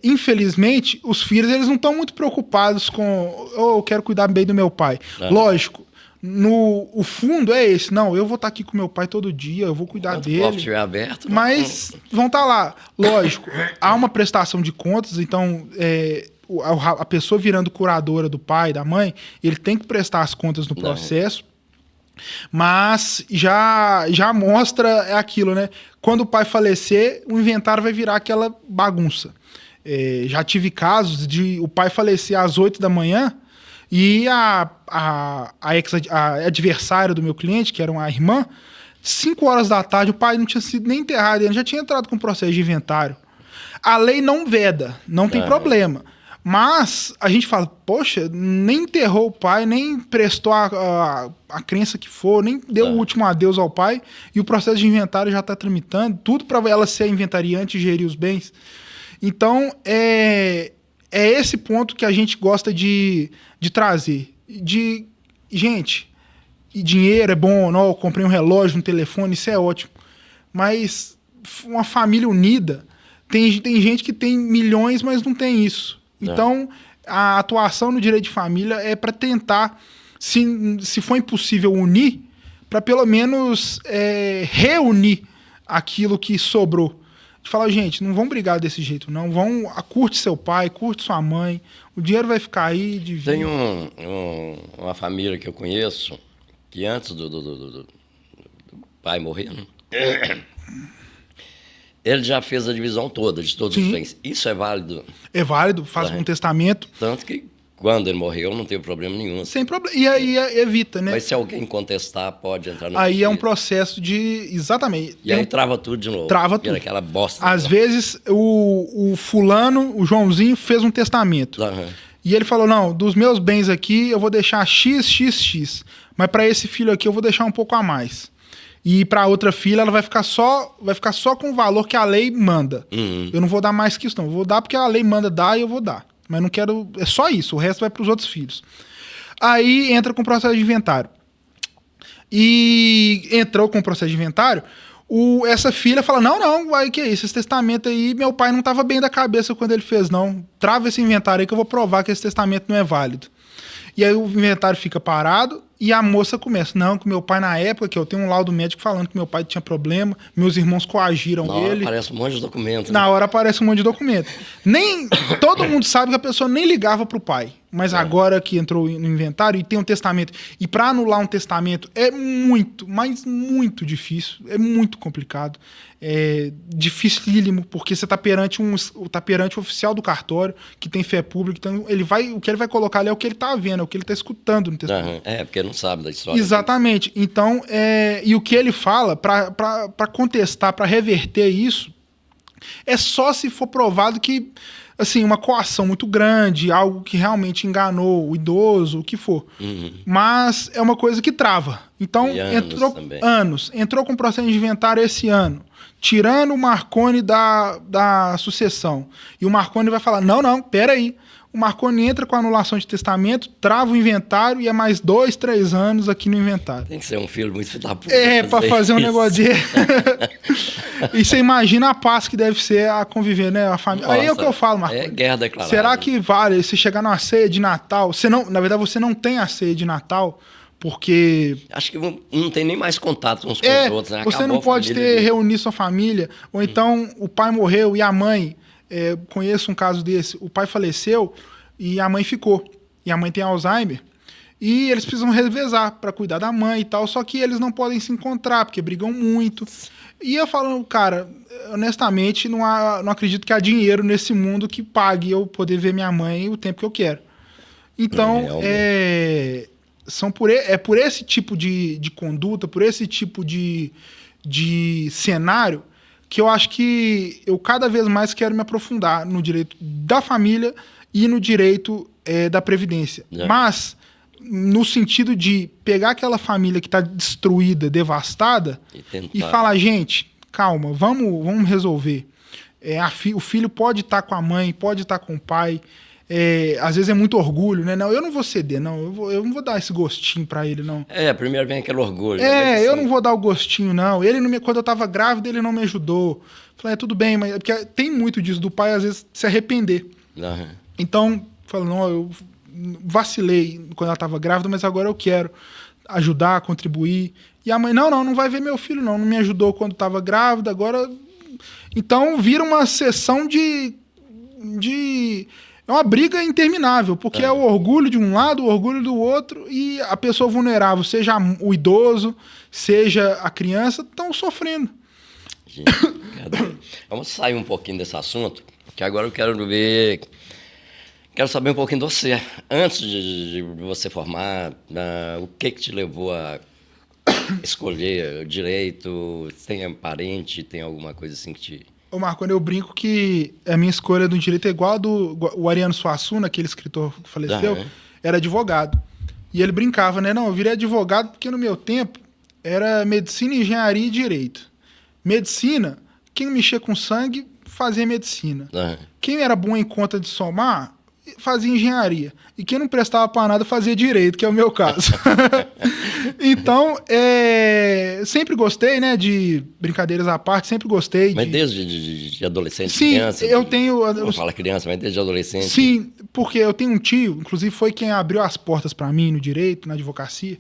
infelizmente, os filhos eles não estão muito preocupados com eu quero cuidar bem do meu pai. Lógico, O fundo é esse. Não, eu vou estar aqui com meu pai todo dia, eu vou cuidar Quando o copo dele. estiver aberto... Mas vão estar lá. Lógico, há uma prestação de contas, então a pessoa virando curadora do pai, da mãe, ele tem que prestar as contas no processo. Mas já mostra aquilo, né? Quando o pai falecer, o inventário vai virar aquela bagunça. Já tive casos de o pai falecer às 8 da manhã e a adversária do meu cliente, que era uma irmã, 5 horas da tarde, o pai não tinha sido nem enterrado, ele já tinha entrado com processo de inventário. A lei não veda, não tem problema. Mas a gente fala, poxa, nem enterrou o pai, nem prestou a crença que for, nem deu o último adeus ao pai, e o processo de inventário já está tramitando, tudo para ela ser inventariante e gerir os bens. Então, é esse ponto que a gente gosta de trazer. Gente, e dinheiro é bom, não, eu comprei um relógio, um telefone, isso é ótimo. Mas uma família unida, tem gente que tem milhões, mas não tem isso. Então, a atuação no direito de família é para tentar, se for impossível unir, para pelo menos reunir aquilo que sobrou. De falar, gente, não vão brigar desse jeito, não. Curte seu pai, curte sua mãe, o dinheiro vai ficar aí. Tem uma família que eu conheço, que antes do pai morrer, né? Ele já fez a divisão toda de todos os bens. Isso é válido? É válido, faz um testamento. Tanto que quando ele morreu não teve problema nenhum. Sem problema. E aí evita, né? Mas se alguém contestar, pode entrar no Aí é um processo de... Exatamente. E aí trava tudo de novo. Trava tudo. Aquela bosta. Às vezes, o fulano, o Joãozinho, fez um testamento. E ele falou, não, dos meus bens aqui, eu vou deixar X. Mas para esse filho aqui, eu vou deixar um pouco a mais. E para outra filha, ela vai ficar só com o valor que a lei manda. Eu não vou dar mais que isso, não. Eu vou dar porque a lei manda dar e eu vou dar. Mas não quero... É só isso. O resto vai para os outros filhos. Aí entra com o processo de inventário. E entrou com o processo de inventário, essa filha fala, não, vai, que é isso? Esse testamento aí, meu pai não estava bem da cabeça quando ele fez, não. Trava esse inventário aí que eu vou provar que esse testamento não é válido. E aí o inventário fica parado e a moça começa, não, que meu pai na época, que eu tenho um laudo médico falando que meu pai tinha problema, meus irmãos coagiram ele. Na hora aparece um monte de documento. Na hora aparece um monte de documento. Todo mundo sabe que a pessoa nem ligava pro pai. Mas agora que entrou no inventário e tem um testamento. E para anular um testamento é muito, mas muito difícil. É muito complicado. É dificílimo, porque você está perante o oficial do cartório, que tem fé pública. Então o que ele vai colocar ali é o que ele está vendo, é o que ele está escutando no testamento. Porque não sabe da história. Exatamente. Então, e o que ele fala, para contestar, para reverter isso, é só se for provado que, assim, uma coação muito grande, algo que realmente enganou o idoso, o que for. Mas é uma coisa que trava. Então, entrou com processo de inventário esse ano, tirando o Marconi da sucessão. E o Marconi vai falar, não, peraí. O Marconi entra com a anulação de testamento, trava o inventário e é mais 2, 3 anos aqui no inventário. Tem que ser um filho muito filho da puta. Para fazer um negócio desse. E você imagina a paz que deve ser a conviver, né? A família. Aí é o que eu falo, Marconi. É guerra declarada. Será que vale você chegar numa ceia de Natal? Na verdade, você não tem a ceia de Natal, porque... Acho que não tem nem mais contato uns com os outros, né? Você não pode reunir sua família, ou então o pai morreu e a mãe... conheço um caso desse, o pai faleceu e a mãe ficou, e a mãe tem Alzheimer, e eles precisam revezar para cuidar da mãe e tal, só que eles não podem se encontrar, porque brigam muito, e eu falo, cara, honestamente, não acredito que há dinheiro nesse mundo que pague eu poder ver minha mãe o tempo que eu quero. Então, por esse tipo de conduta, por esse tipo de cenário, que eu acho que eu cada vez mais quero me aprofundar no direito da família e no direito da previdência. Mas no sentido de pegar aquela família que está destruída, devastada, e falar, gente, calma, vamos resolver. O filho pode estar com a mãe, pode estar com o pai. Às vezes é muito orgulho, né? Não, eu não vou ceder, não. Eu não vou dar esse gostinho pra ele, não. Primeiro vem aquele orgulho. Eu não vou dar o gostinho, não. Quando eu tava grávida, ele não me ajudou. Falei, tudo bem, mas porque tem muito disso do pai, às vezes, se arrepender. Então, falei, não, eu vacilei quando ela tava grávida, mas agora eu quero. ajudar, contribuir. E a mãe, não vai ver meu filho, não me ajudou quando estava grávida, agora... Então vira uma sessão de... É uma briga interminável, porque é o orgulho de um lado, o orgulho do outro, e a pessoa vulnerável, seja o idoso, seja a criança, estão sofrendo. Gente, vamos sair um pouquinho desse assunto, que agora eu quero saber um pouquinho de você. Antes de você formar, o que te levou a escolher direito? Tem parente, tem alguma coisa assim que te... Ô Marconi, eu brinco que a minha escolha do direito é igual a o Ariano Suassuna, aquele escritor que faleceu, era advogado. E ele brincava, né? Não, eu virei advogado porque no meu tempo era medicina, engenharia e direito. Medicina, quem mexia com sangue fazia medicina. Quem era bom em conta de somar, fazia engenharia. E quem não prestava para nada fazia direito, que é o meu caso. Então, sempre gostei, né, de brincadeiras à parte, sempre gostei. Mas desde adolescente, sim, criança? Eu tenho... Não fala criança, mas desde adolescente? Sim, porque eu tenho um tio, inclusive foi quem abriu as portas para mim no direito, na advocacia,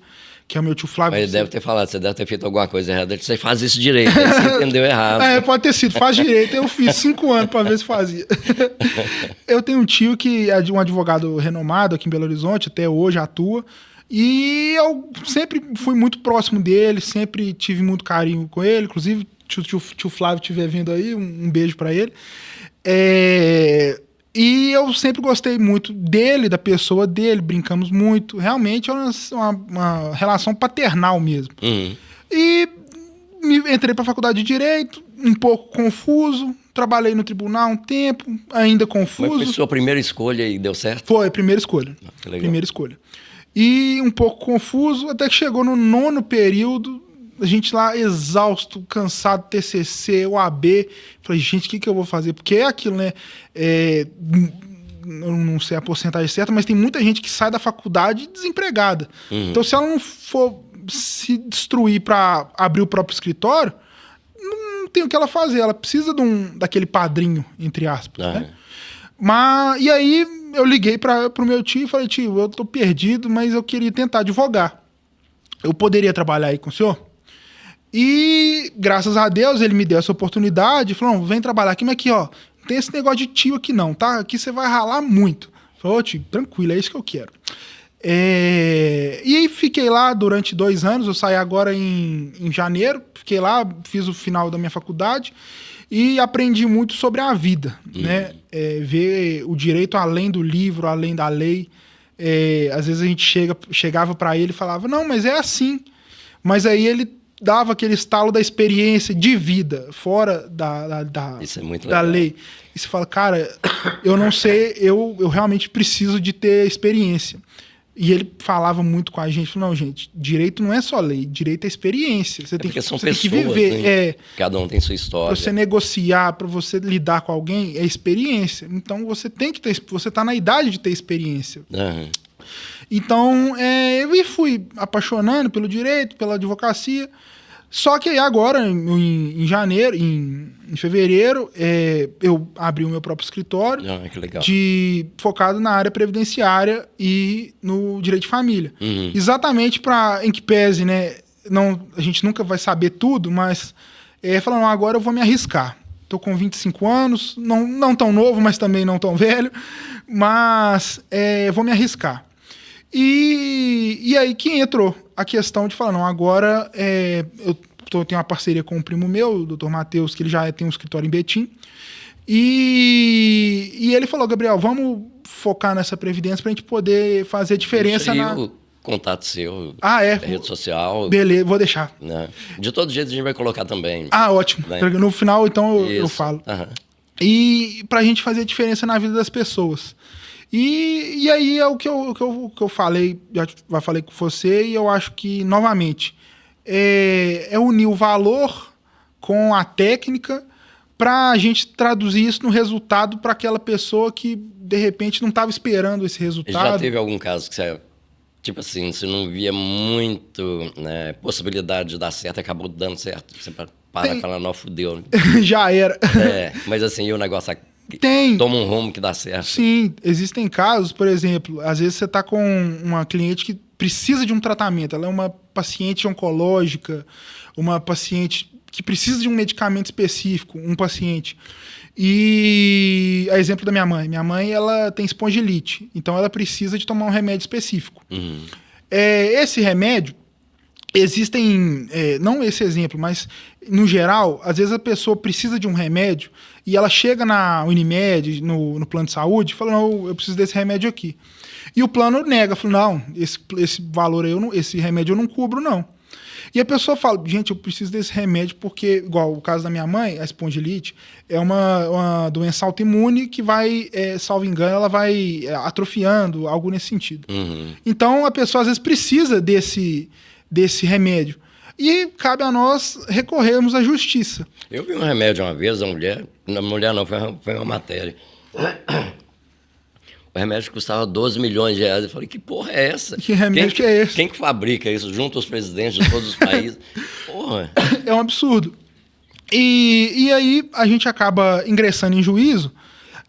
que é o meu tio Flávio. Mas ele deve ter falado, você deve ter feito alguma coisa errada, você faz isso direito, aí você entendeu errado. Pode ter sido, faz direito. Eu fiz 5 anos para ver se fazia. Eu tenho um tio que é um advogado renomado aqui em Belo Horizonte, até hoje atua, e eu sempre fui muito próximo dele, sempre tive muito carinho com ele, inclusive tio Flávio estiver vindo aí, um beijo para ele. E eu sempre gostei muito dele, da pessoa dele, brincamos muito. Realmente é uma relação paternal mesmo. E entrei para a faculdade de Direito, um pouco confuso, trabalhei no tribunal um tempo, ainda confuso. Mas foi sua primeira escolha e deu certo? Foi, primeira escolha. Que legal. Primeira escolha. E um pouco confuso, até que chegou no 9º período, a gente lá exausto, cansado, TCC, OAB. Falei, gente, o que eu vou fazer? Porque é aquilo, né? Eu não sei a porcentagem certa, mas tem muita gente que sai da faculdade desempregada. Então, se ela não for se destruir para abrir o próprio escritório, não tem o que ela fazer. Ela precisa daquele padrinho, entre aspas, né? E aí eu liguei para o meu tio e falei, tio, eu tô perdido, mas eu queria tentar advogar. Eu poderia trabalhar aí com o senhor? E, graças a Deus, ele me deu essa oportunidade. Falou, vem trabalhar aqui, mas aqui, ó, não tem esse negócio de tio aqui não, tá? Aqui você vai ralar muito. Falei, tio, tranquilo, é isso que eu quero. E aí fiquei lá durante 2 anos, eu saí agora em janeiro, fiquei lá, fiz o final da minha faculdade e aprendi muito sobre a vida, né? Ver o direito além do livro, além da lei. Às vezes a gente chegava para ele e falava, não, mas é assim. Mas aí ele dava aquele estalo da experiência de vida, fora Isso é muito da legal. lei. E você fala, cara, eu não sei, eu realmente preciso de ter experiência. E ele falava muito com a gente, falou, não, gente, direito não é só lei, direito é experiência. Você tem que viver. Né? Cada um tem sua história. Para você negociar, para você lidar com alguém, é experiência. Então você tem que ter, você está na idade de ter experiência. Então, eu fui apaixonando pelo direito, pela advocacia. Só que aí agora, em janeiro, em fevereiro, eu abri o meu próprio escritório, que legal. Focado na área previdenciária e no direito de família. Exatamente em que pese, né? A gente nunca vai saber tudo, mas falando, agora eu vou me arriscar. Estou com 25 anos, não tão novo, mas também não tão velho, mas vou me arriscar. E aí que entrou a questão de falar, não, agora eu tenho uma parceria com um primo meu, o Dr. Matheus, que ele já tem um escritório em Betim, e ele falou, Gabriel, vamos focar nessa previdência para a gente poder fazer diferença o contato seu, rede social. Beleza, vou deixar. Né? De todo jeito a gente vai colocar também. Ótimo. Né? No final, então, eu falo. E para a gente fazer diferença na vida das pessoas. E aí é o que eu falei, já falei com você, e eu acho que, novamente, é unir o valor com a técnica para a gente traduzir isso no resultado para aquela pessoa que, de repente, não estava esperando esse resultado. Já teve algum caso que você, tipo assim, você não via muito, né, possibilidade de dar certo e acabou dando certo? Você para e fala, não, fudeu. Já era. Mas assim, e o negócio toma um rumo que dá certo. Sim, existem casos, por exemplo, às vezes você está com uma cliente que precisa de um tratamento, ela é uma paciente oncológica, uma paciente que precisa de um medicamento específico, um paciente. E a exemplo da minha mãe ela tem espondilite, então ela precisa de tomar um remédio específico. Esse remédio, existem, não esse exemplo, mas no geral, às vezes a pessoa precisa de um remédio e ela chega na Unimed, no plano de saúde, e fala, não, eu preciso desse remédio aqui. E o plano nega, fala, não, esse valor aí, esse remédio eu não cubro, não. E a pessoa fala, gente, eu preciso desse remédio porque, igual o caso da minha mãe, a espondilite, é uma doença autoimune que vai, salvo engano, ela vai atrofiando, algo nesse sentido. Então, a pessoa às vezes precisa desse remédio. E cabe a nós recorrermos à justiça. Eu vi um remédio uma vez, a mulher não, foi uma matéria. O remédio custava 12 milhões de reais. Eu falei, que porra é essa? Que remédio que é esse? Quem que fabrica isso? Junta os presidentes de todos os países. Porra. É um absurdo. E aí a gente acaba ingressando em juízo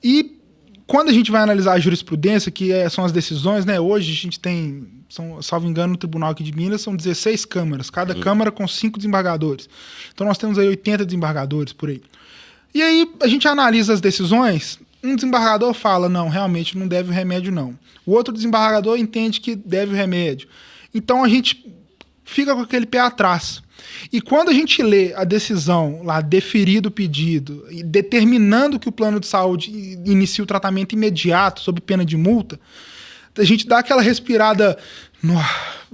e quando a gente vai analisar a jurisprudência, que são as decisões, né? Hoje a gente tem, salvo engano, no Tribunal aqui de Minas, são 16 câmaras, cada câmara com 5 desembargadores. Então nós temos aí 80 desembargadores por aí. E aí a gente analisa as decisões, um desembargador fala, não, realmente não deve o remédio, não. O outro desembargador entende que deve o remédio. Então a gente fica com aquele pé atrás. E quando a gente lê a decisão lá, deferido o pedido, e determinando que o plano de saúde inicie o tratamento imediato, sob pena de multa, a gente dá aquela respirada,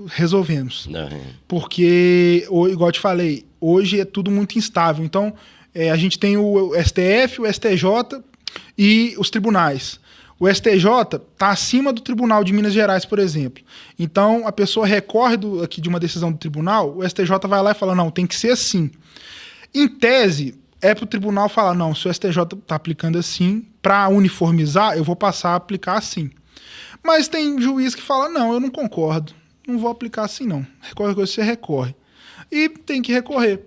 resolvemos. Porque, igual eu te falei, hoje é tudo muito instável. Então, a gente tem o STF, o STJ e os tribunais. O STJ está acima do Tribunal de Minas Gerais, por exemplo. Então, a pessoa recorre aqui de uma decisão do tribunal, o STJ vai lá e fala, não, tem que ser assim. Em tese, é para o tribunal falar, não, se o STJ está aplicando assim, para uniformizar, eu vou passar a aplicar assim. Mas tem juiz que fala, não, eu não concordo, não vou aplicar assim não. Recorre, você recorre. E tem que recorrer.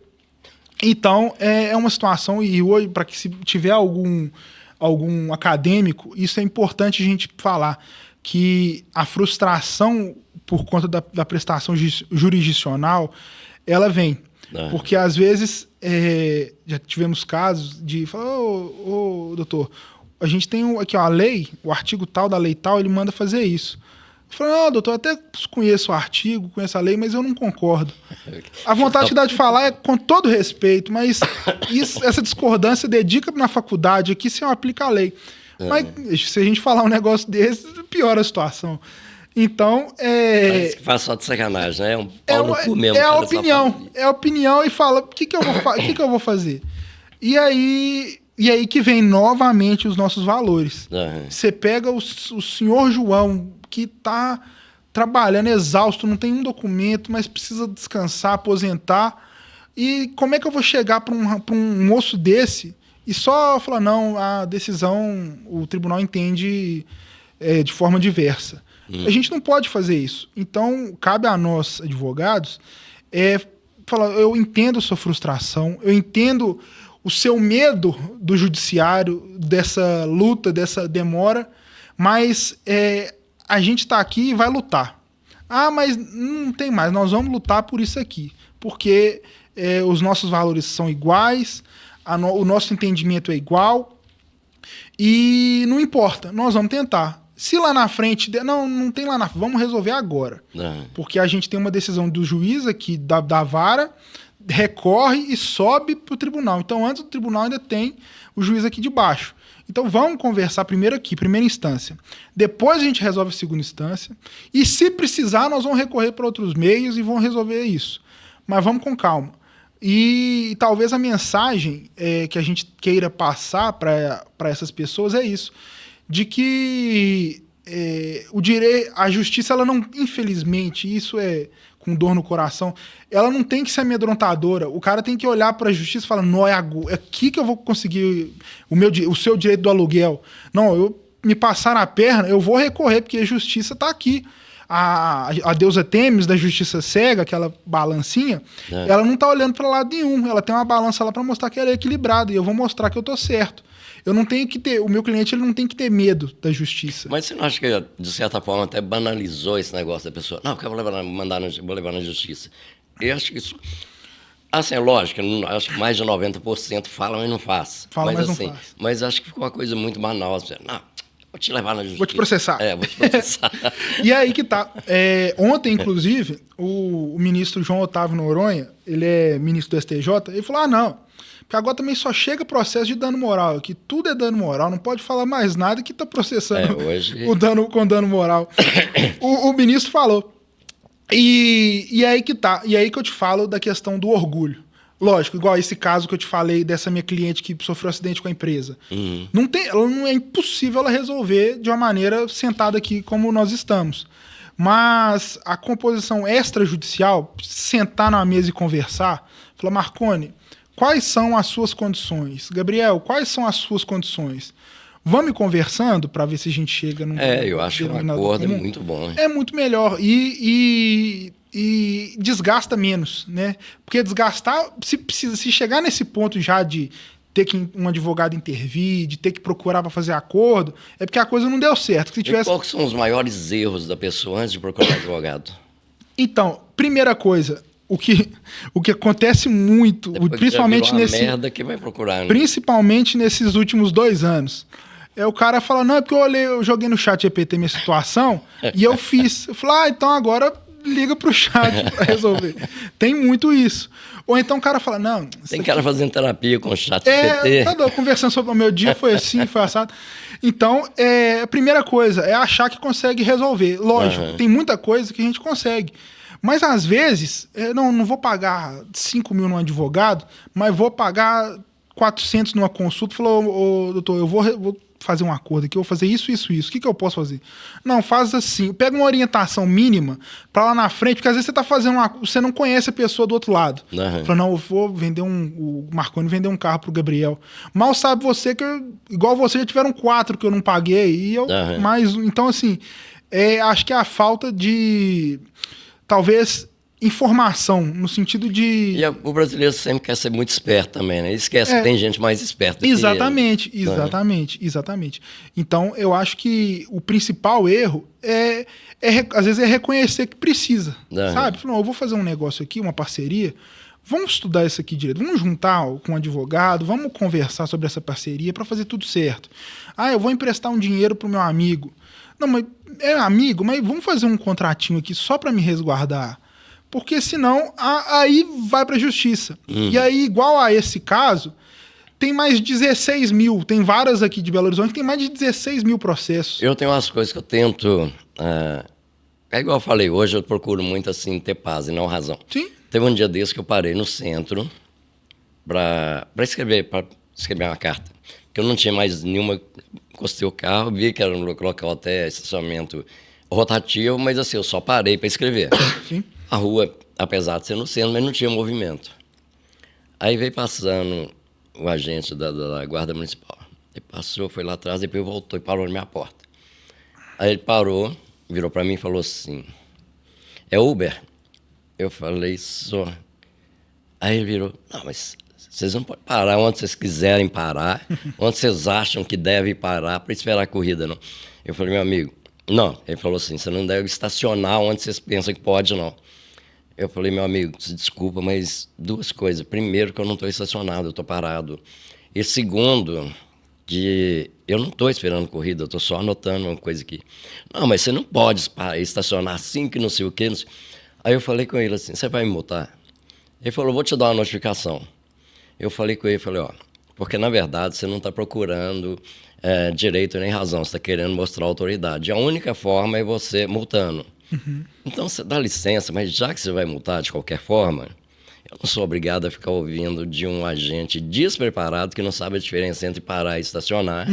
Então, é uma situação, e hoje, para que se tiver algum acadêmico, isso é importante a gente falar, que a frustração por conta da prestação jurisdicional, ela vem. Porque às vezes já tivemos casos de falar, doutor, a gente tem aqui a lei, o artigo tal da lei tal, ele manda fazer isso. Eu falei, doutor, eu até conheço o artigo, conheço a lei, mas eu não concordo. A vontade que dá de falar é com todo respeito, mas essa discordância dedica na faculdade aqui se eu aplico a lei. Mas se a gente falar um negócio desse, piora a situação. Então, Parece que faz só de sacanagem, né? É um pau no cu mesmo. É a opinião. É a opinião e fala, o que eu vou fazer? E aí que vem novamente os nossos valores. Você pega o senhor João, que está trabalhando exausto, não tem um documento, mas precisa descansar, aposentar. E como é que eu vou chegar para um moço desse e só falar, não, a decisão, o tribunal entende de forma diversa. A gente não pode fazer isso. Então, cabe a nós, advogados, falar, eu entendo a sua frustração, eu entendo o seu medo do judiciário, dessa luta, dessa demora, mas a gente está aqui e vai lutar. Mas não tem mais, nós vamos lutar por isso aqui, porque os nossos valores são iguais, o nosso entendimento é igual, e não importa, nós vamos tentar. Se lá na frente, não tem lá na frente, vamos resolver agora. Porque a gente tem uma decisão do juiz aqui, da vara, recorre e sobe para o tribunal. Então, antes do tribunal ainda tem o juiz aqui de baixo. Então, vamos conversar primeiro aqui, primeira instância. Depois a gente resolve a segunda instância. E se precisar, nós vamos recorrer para outros meios e vamos resolver isso. Mas vamos com calma. E talvez a mensagem que a gente queira passar para essas pessoas é isso. De que a justiça, ela não, infelizmente, isso é com dor no coração, ela não tem que ser amedrontadora. O cara tem que olhar para a justiça e falar, não, é aqui que eu vou conseguir o seu direito do aluguel. Não, me passaram a perna, eu vou recorrer, porque a justiça está aqui. A deusa Têmis, da justiça cega, aquela balancinha, ela não está olhando para lado nenhum. Ela tem uma balança lá para mostrar que ela é equilibrada, e eu vou mostrar que eu estou certo. Eu não tenho que ter, o meu cliente ele não tem que ter medo da justiça. Mas você não acha que, de certa forma, até banalizou esse negócio da pessoa? Não, porque eu vou levar na justiça. Eu acho que isso... Assim, é lógico, acho que mais de 90% falam e não faz. Fala, mas assim, não faz. Mas acho que ficou uma coisa muito banal. Assim, não, vou te levar na justiça. Vou te processar. Vou te processar. E aí que tá. Ontem, inclusive, o ministro João Otávio Noronha, ele é ministro do STJ, ele falou, não, porque agora também só chega processo de dano moral, que tudo é dano moral, não pode falar mais nada que tá processando hoje... o dano com dano moral. o ministro falou. E aí que tá. E aí que eu te falo da questão do orgulho. Lógico, igual esse caso que eu te falei dessa minha cliente que sofreu um acidente com a empresa. Uhum. Não é impossível ela resolver de uma maneira sentada aqui como nós estamos. Mas a composição extrajudicial, sentar na mesa e conversar, falar, Marconi, quais são as suas condições? Gabriel, quais são as suas condições? Vamos conversando para ver se a gente chega num... eu acho que um acordo é muito bom. É muito melhor e desgasta menos, né? Porque desgastar, se chegar nesse ponto já de ter que um advogado intervir, de ter que procurar para fazer acordo, é porque a coisa não deu certo. Se tivesse... E quais são os maiores erros da pessoa antes de procurar um advogado? Então, primeira coisa, o que acontece muito, depois principalmente nesse... merda que vai procurar, né? Principalmente nesses últimos 2 anos. O cara fala, não, é porque eu joguei no chat GPT minha situação e eu fiz. Eu falo, então agora liga pro chat pra resolver. Tem muito isso. Ou então o cara fala, não... Tem cara fazendo terapia com o chat GPT. Conversando sobre o meu dia, foi assim, foi assado. Então, a primeira coisa é achar que consegue resolver. Lógico, tem muita coisa que a gente consegue. Mas às vezes, não vou pagar 5 mil num advogado, mas vou pagar 400 numa consulta. Falou, doutor, eu vou fazer um acordo aqui, eu vou fazer isso. O que eu posso fazer? Não, faz assim, pega uma orientação mínima para lá na frente, porque às vezes você tá fazendo você não conhece a pessoa do outro lado. Fala, não, eu vou vender o Marconi vender um carro pro Gabriel. Mal sabe você que igual você já tiveram 4 que eu não paguei e eu mais, então assim, acho que é a falta de talvez informação, no sentido de... E o brasileiro sempre quer ser muito esperto também, né? Ele esquece que tem gente mais esperta que ele. Exatamente. Então, eu acho que o principal erro às vezes, é reconhecer que precisa, sabe? Não, eu vou fazer um negócio aqui, uma parceria, vamos estudar isso aqui direito, vamos juntar com um advogado, vamos conversar sobre essa parceria para fazer tudo certo. Eu vou emprestar um dinheiro pro meu amigo. Não, mas é amigo, mas vamos fazer um contratinho aqui só para me resguardar. Porque senão aí vai para a justiça. E aí, igual a esse caso, tem mais de 16 mil, tem várias aqui de Belo Horizonte, tem mais de 16 mil processos. Eu tenho umas coisas que eu tento... é igual eu falei, hoje eu procuro muito assim ter paz e não razão. Sim. Teve um dia desse que eu parei no centro para escrever uma carta. Porque eu não tinha mais nenhuma... Encostei o carro, vi que era um local até estacionamento rotativo, mas assim, eu só parei para escrever. Sim. A rua, apesar de ser no centro, mas não tinha movimento. Aí veio passando o agente da Guarda Municipal. Ele passou, foi lá atrás, depois voltou e parou na minha porta. Aí ele parou, virou para mim e falou assim, é Uber? Eu falei, só. Aí ele virou, não, mas vocês não podem parar onde vocês quiserem parar, onde vocês acham que devem parar para esperar a corrida, não. Eu falei, meu amigo, não. Ele falou assim, você não deve estacionar onde vocês pensam que pode, não. Eu falei, meu amigo, desculpa, mas 2 coisas. Primeiro, que eu não estou estacionado, eu estou parado. E segundo, que eu não estou esperando corrida, eu estou só anotando uma coisa aqui. Não, mas você não pode estacionar assim, que não sei o quê. Não sei. Aí eu falei com ele assim, você vai me multar? Ele falou, vou te dar uma notificação. Eu falei com ele, porque na verdade você não está procurando direito nem razão, você está querendo mostrar autoridade. A única forma é você multando. Então você dá licença, mas já que você vai multar de qualquer forma, eu não sou obrigado a ficar ouvindo de um agente despreparado que não sabe a diferença entre parar e estacionar.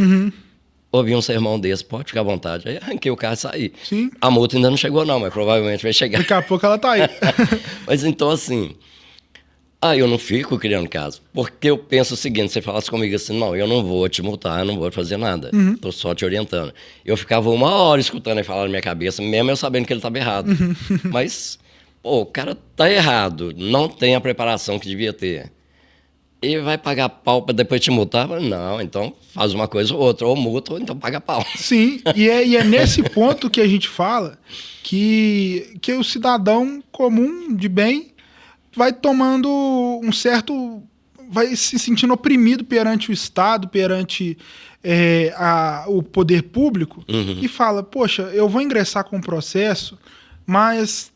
Ouvir um sermão desse, pode ficar à vontade. Aí arranquei o carro e saí. Sim. A multa ainda não chegou não, mas provavelmente vai chegar. Daqui a pouco ela tá aí. Mas então assim... eu não fico criando caso, porque eu penso o seguinte, você falasse comigo assim, não, eu não vou te multar, eu não vou fazer nada, tô só te orientando. Eu ficava 1 hora escutando ele falar na minha cabeça, mesmo eu sabendo que ele estava errado. Mas, o cara tá errado, não tem a preparação que devia ter. E vai pagar pau para depois te multar? Não, então faz uma coisa ou outra, ou multa ou então paga pau. Sim, e é nesse ponto que a gente fala que o cidadão comum de bem vai tomando um certo... vai se sentindo oprimido perante o Estado, perante o poder público, e fala, poxa, eu vou ingressar com o processo, mas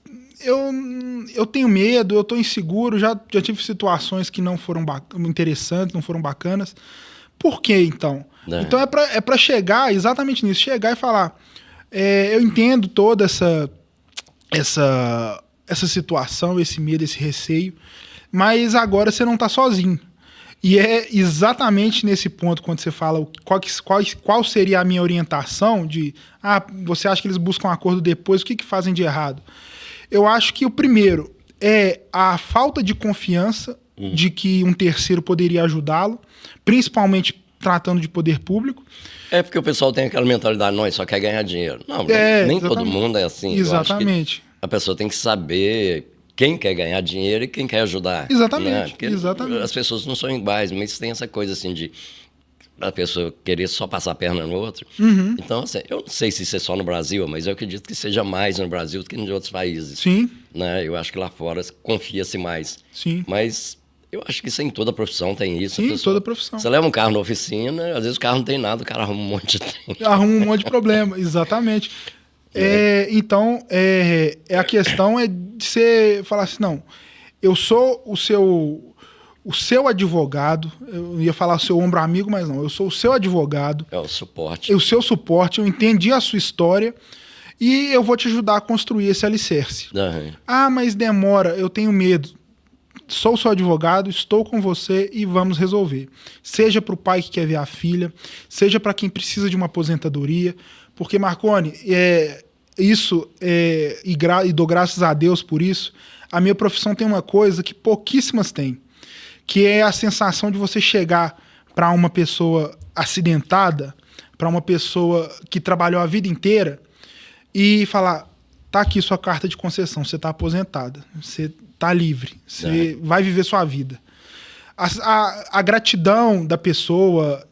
eu tenho medo, eu estou inseguro, já tive situações que não foram interessantes, não foram bacanas. Por quê, então? Então é para chegar exatamente nisso, chegar e falar, eu entendo toda essa situação, esse medo, esse receio, mas agora você não está sozinho. E é exatamente nesse ponto, quando você fala qual seria a minha orientação de, você acha que eles buscam acordo depois, o que fazem de errado? Eu acho que o primeiro é a falta de confiança de que um terceiro poderia ajudá-lo, principalmente tratando de poder público. É porque o pessoal tem aquela mentalidade, não, só quer ganhar dinheiro. Não, nem todo mundo é assim. Exatamente. A pessoa tem que saber quem quer ganhar dinheiro e quem quer ajudar. Exatamente, né? Porque exatamente. As pessoas não são iguais, mas tem essa coisa assim de a pessoa querer só passar a perna no outro. Então, assim, eu não sei se isso é só no Brasil, mas eu acredito que seja mais no Brasil do que em outros países. Sim. Né? Eu acho que lá fora confia-se mais. Sim. Mas eu acho que isso em toda profissão tem isso. Sim, toda profissão. Você leva um carro na oficina, às vezes o carro não tem nada, o cara arruma um monte de tempo. Arruma um monte de problema, exatamente. Então, a questão é de você falar assim, não, eu sou o seu advogado, eu ia falar o seu ombro amigo, mas não, eu sou o seu advogado. É o suporte. O seu suporte, eu entendi a sua história e eu vou te ajudar a construir esse alicerce. Mas demora, eu tenho medo. Sou seu advogado, estou com você e vamos resolver. Seja para o pai que quer ver a filha, seja para quem precisa de uma aposentadoria, porque, Marconi, e dou graças a Deus por isso, a minha profissão tem uma coisa que pouquíssimas têm, que é a sensação de você chegar para uma pessoa acidentada, para uma pessoa que trabalhou a vida inteira e falar, tá aqui sua carta de concessão, você está aposentada, você está livre, você vai viver sua vida. A gratidão da pessoa,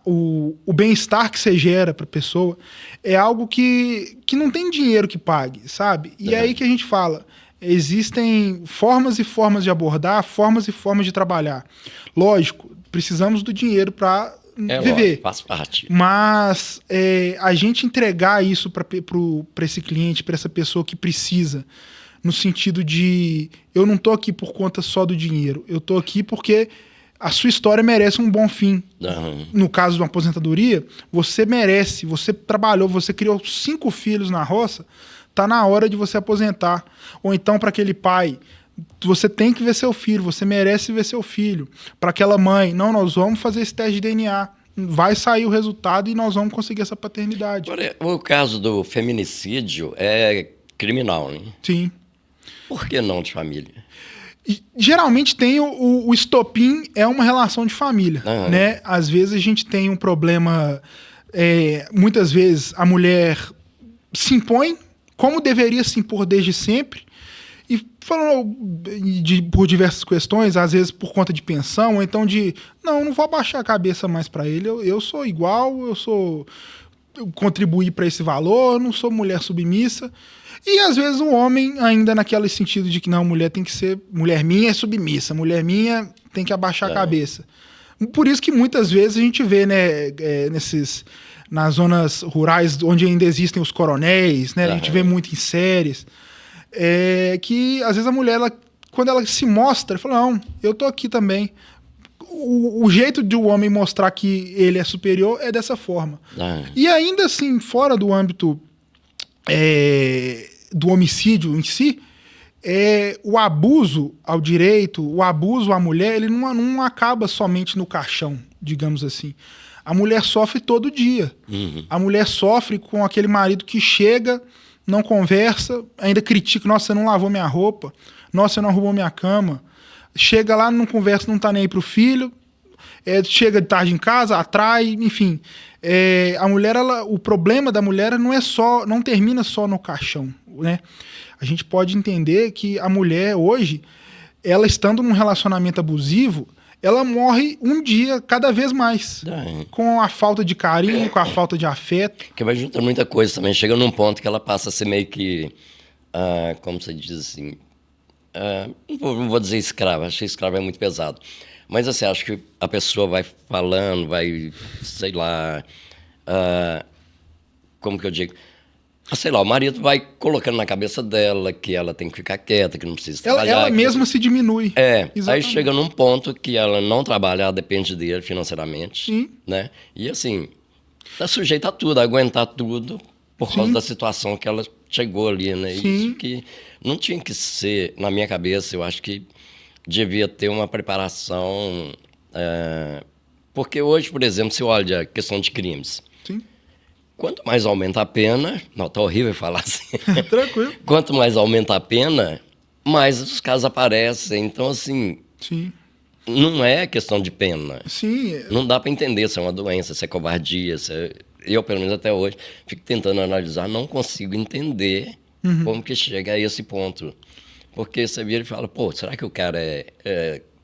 o bem-estar que você gera para a pessoa é algo que não tem dinheiro que pague, sabe? E é aí que a gente fala, existem formas e formas de abordar, formas e formas de trabalhar. Lógico, precisamos do dinheiro para viver. Lógico, faz parte. Mas a gente entregar isso para esse cliente, para essa pessoa que precisa, no sentido de, eu não estou aqui por conta só do dinheiro, eu estou aqui porque a sua história merece um bom fim. No caso de uma aposentadoria, você merece, você trabalhou, você criou 5 filhos na roça, tá na hora de você aposentar. Ou então, para aquele pai, você tem que ver seu filho, você merece ver seu filho. Para aquela mãe, não, nós vamos fazer esse teste de DNA, vai sair o resultado e nós vamos conseguir essa paternidade. Agora, o caso do feminicídio é criminal, né? Sim. Por que não de família? Geralmente tem o estopim, é uma relação de família, né? Às vezes a gente tem um problema, muitas vezes a mulher se impõe, como deveria se impor desde sempre, e falando por diversas questões, às vezes por conta de pensão, ou então não vou abaixar a cabeça mais para ele, eu sou igual, eu contribuir para esse valor, não sou mulher submissa. E às vezes o homem ainda naquele sentido de que não, mulher tem que ser, mulher minha é submissa, mulher minha tem que abaixar a cabeça. Por isso que muitas vezes a gente vê, né, nas zonas rurais onde ainda existem os coronéis, né, a gente vê muito em séries, que às vezes a mulher, quando ela se mostra, fala, não, eu tô aqui também. O jeito de o homem mostrar que ele é superior é dessa forma. E ainda assim, fora do âmbito do homicídio em si, o abuso ao direito, o abuso à mulher, ele não acaba somente no caixão, digamos assim. A mulher sofre todo dia. A mulher sofre com aquele marido que chega, não conversa, ainda critica, nossa, você não lavou minha roupa, nossa, você não arrumou minha cama. Chega lá, não conversa, não tá nem aí pro filho, chega de tarde em casa, atrai, enfim. A mulher, o problema da mulher não termina só no caixão, né? A gente pode entender que a mulher hoje, ela estando num relacionamento abusivo, ela morre um dia cada vez mais. Com a falta de carinho, com a falta de afeto. Que vai juntando muita coisa também. Chega num ponto que ela passa a ser meio que, como você diz assim, não vou dizer escrava, acho que escrava é muito pesado. Mas assim, acho que a pessoa vai falando, vai, sei lá, como que eu digo? Sei lá, o marido vai colocando na cabeça dela que ela tem que ficar quieta, que não precisa trabalhar. Ela mesma se diminui. Exatamente. Aí chega num ponto que ela não trabalha, ela depende dele financeiramente. Sim. Né? E assim, tá sujeita a tudo, a aguentar tudo por causa da situação que ela chegou ali, né? Sim. Isso que não tinha que ser, na minha cabeça, eu acho que devia ter uma preparação. Porque hoje, por exemplo, se olha a questão de crimes. Sim. Quanto mais aumenta a pena... Não, tá horrível falar assim. Tranquilo. Quanto mais aumenta a pena, mais os casos aparecem. Então, assim... Sim. Não é questão de pena. Sim. Não dá para entender se é uma doença, se é covardia. Eu, pelo menos até hoje, fico tentando analisar, não consigo entender como que chega a esse ponto. Porque você vira e fala, pô, será que o cara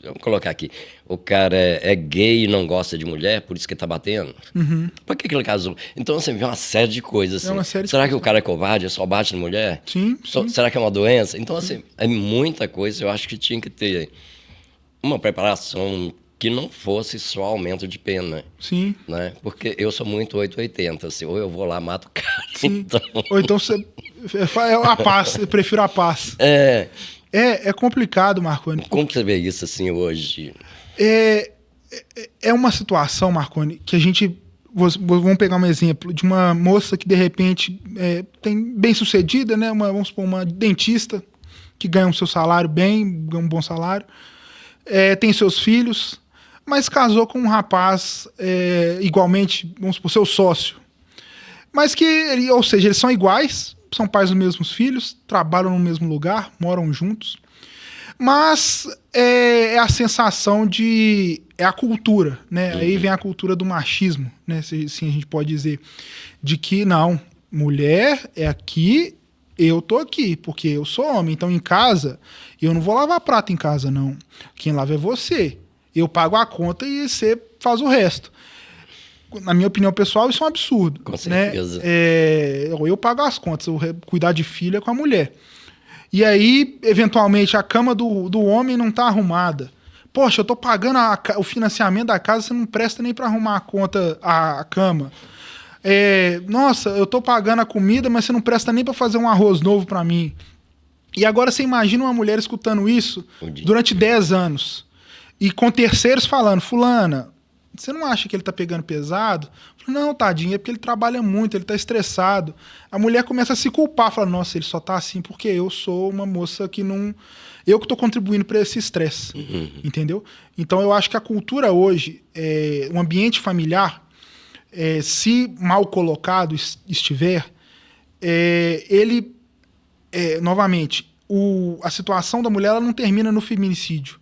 vamos colocar aqui, o cara é gay e não gosta de mulher, por isso que ele tá batendo? Por que ele casou? Então você vê uma série de coisas assim. Será que o cara é covarde, só bate na mulher? Sim. Será que é uma doença? Então, assim, é muita coisa. Eu acho que tinha que ter uma preparação que não fosse só aumento de pena. Sim. Né? Porque eu sou muito 880, assim, ou eu vou lá, mato o cara. Sim. Então... Ou então você é a paz, eu prefiro a paz. É complicado, Marconi. Como você vê isso assim hoje? É uma situação, Marconi, que a gente... Vamos pegar um exemplo de uma moça que, de repente, tem bem-sucedida, né? Vamos supor, uma dentista que ganha o seu salário bem, ganha um bom salário, tem seus filhos, mas casou com um rapaz igualmente, vamos supor, seu sócio. Mas que, ou seja, eles são iguais, são pais dos mesmos filhos, trabalham no mesmo lugar, moram juntos. Mas é a sensação de... É a cultura, né? Aí vem a cultura do machismo, né? Se assim a gente pode dizer. De que, não, mulher é aqui, eu tô aqui, porque eu sou homem. Então, em casa, eu não vou lavar prato em casa, não. Quem lava é você. Eu pago a conta e você faz o resto. Na minha opinião pessoal, isso é um absurdo. Com certeza. Né? Eu pago as contas, cuidar de filho é com a mulher. E aí, eventualmente, a cama do homem não tá arrumada. Poxa, eu tô pagando o financiamento da casa, você não presta nem para arrumar a conta, a cama. Nossa, eu tô pagando a comida, mas você não presta nem para fazer um arroz novo para mim. E agora você imagina uma mulher escutando isso durante 10 anos. E com terceiros falando, fulana, você não acha que ele tá pegando pesado? Não, tadinho, é porque ele trabalha muito, ele tá estressado. A mulher começa a se culpar, fala, nossa, ele só tá assim porque eu sou uma moça que não... Eu que tô contribuindo para esse estresse, entendeu? Então eu acho que a cultura hoje, o ambiente familiar, se mal colocado estiver, ele, novamente, a situação da mulher ela não termina no feminicídio.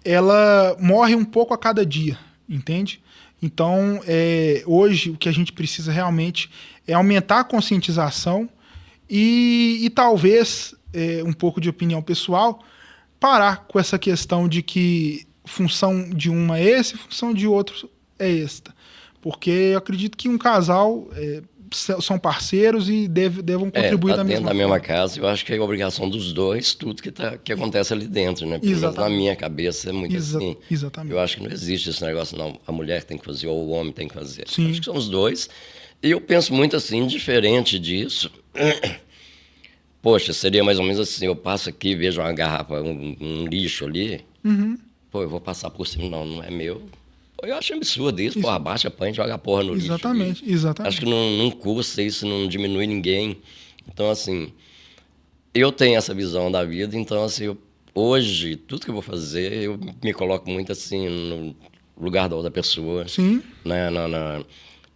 Ela morre um pouco a cada dia, entende? Então, hoje, o que a gente precisa realmente é aumentar a conscientização e talvez, um pouco de opinião pessoal, parar com essa questão de que função de uma é esse, função de outro é esta. Porque eu acredito que um casal são parceiros e devam contribuir da mesma forma. Dentro da mesma casa, eu acho que é a obrigação dos dois, tudo que acontece ali dentro, né? Pelo menos na minha cabeça é muito assim. Exatamente. Eu acho que não existe esse negócio, não. A mulher tem que fazer ou o homem tem que fazer. Sim. Acho que são os dois. E eu penso muito assim, diferente disso. Poxa, seria mais ou menos assim, eu passo aqui, vejo uma garrafa, um lixo ali, pô, eu vou passar por cima, não é meu. Pô, eu acho absurdo isso, pô, abaixa, apanha e joga a porra no lixo. Exatamente. Acho que não custa isso, não diminui ninguém. Então, assim, eu tenho essa visão da vida, então, assim, hoje, tudo que eu vou fazer, eu me coloco muito, assim, no lugar da outra pessoa. Sim. Né,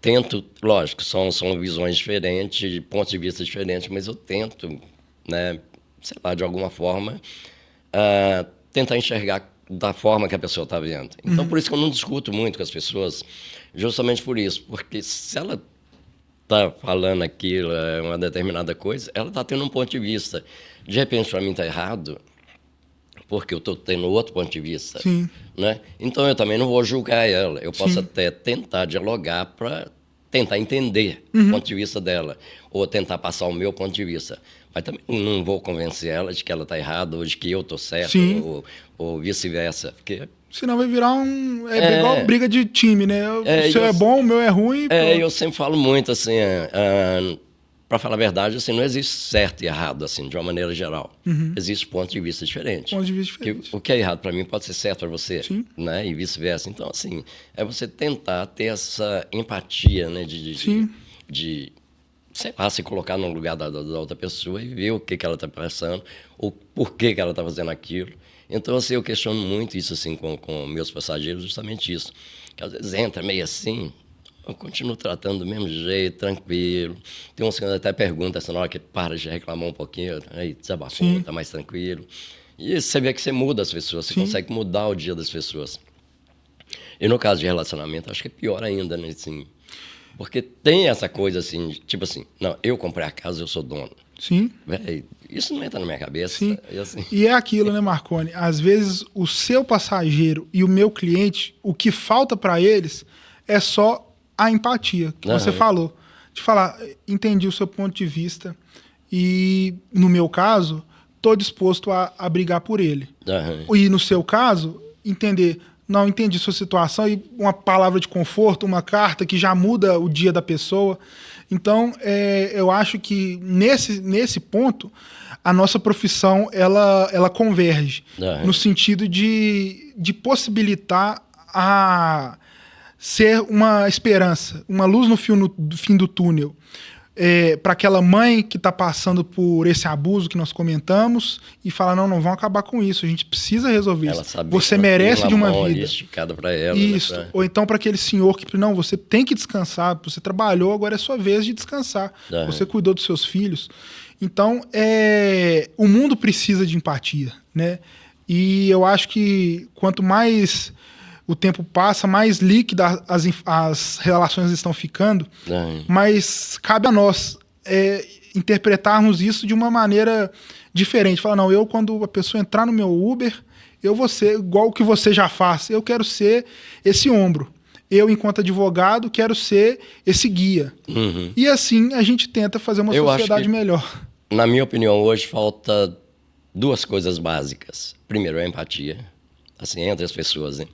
tento, lógico, são visões diferentes, pontos de vista diferentes, mas eu tento, né, sei lá, de alguma forma, tentar enxergar da forma que a pessoa está vendo. Então, por isso que eu não discuto muito com as pessoas, justamente por isso, porque se ela está falando aquilo, uma determinada coisa, ela está tendo um ponto de vista. De repente, para mim está errado, porque eu estou tendo outro ponto de vista. Sim. Né? Então eu também não vou julgar ela. Eu posso até tentar dialogar para tentar entender o ponto de vista dela, ou tentar passar o meu ponto de vista. Mas também não vou convencer ela de que ela está errada, ou de que eu estou certo, ou vice-versa. Porque senão vai virar igual briga de time, né? O seu é bom, o meu é ruim. Eu sempre falo muito assim, para falar a verdade, assim, não existe certo e errado, assim, de uma maneira geral. Existe ponto de vista diferente. Ponto de vista diferente. O que é errado para mim pode ser certo para você, Sim. Né? E vice-versa. Então, assim, é você tentar ter essa empatia, né? De sei lá, se colocar no lugar da outra pessoa e ver o que ela está passando, ou por que ela está fazendo aquilo. Então, assim, eu questiono muito isso, assim, com meus passageiros, justamente isso. Que às vezes entra meio assim, eu continuo tratando do mesmo jeito, tranquilo. Tem uns que até perguntam, assim, na hora que para de reclamar um pouquinho, aí desabafou, tá mais tranquilo. E você vê que você muda as pessoas, você consegue mudar o dia das pessoas. E no caso de relacionamento, acho que é pior ainda, né, assim, porque tem essa coisa assim, tipo assim, não, eu comprei a casa, eu sou dono. Sim. Véi, isso não entra na minha cabeça. Sim. Assim... E é aquilo, né, Marconi? Às vezes, o seu passageiro e o meu cliente, o que falta para eles é só a empatia, que você falou. De falar, entendi o seu ponto de vista e, no meu caso, estou disposto a brigar por ele. E, no seu caso, entender, não, entendi sua situação e uma palavra de conforto, uma carta que já muda o dia da pessoa. Então, eu acho que nesse ponto, a nossa profissão ela converge no sentido de possibilitar a ser uma esperança, uma luz no fim do túnel. Para aquela mãe que está passando por esse abuso que nós comentamos e fala, não vão acabar com isso, a gente precisa resolver isso. Você merece de uma vida. Esticada para ela. Isso. Né? Ou então para aquele senhor que, não, você tem que descansar, você trabalhou, agora é sua vez de descansar. Você cuidou dos seus filhos. Então, o mundo precisa de empatia, né? E eu acho que quanto mais o tempo passa, mais líquida as relações estão ficando, mas cabe a nós interpretarmos isso de uma maneira diferente. Falar, não, quando a pessoa entrar no meu Uber, eu vou ser igual o que você já faz. Eu quero ser esse ombro. Eu, enquanto advogado, quero ser esse guia. E assim a gente tenta fazer uma sociedade melhor. Na minha opinião, hoje falta duas coisas básicas. Primeiro, a empatia, assim, entre as pessoas, né?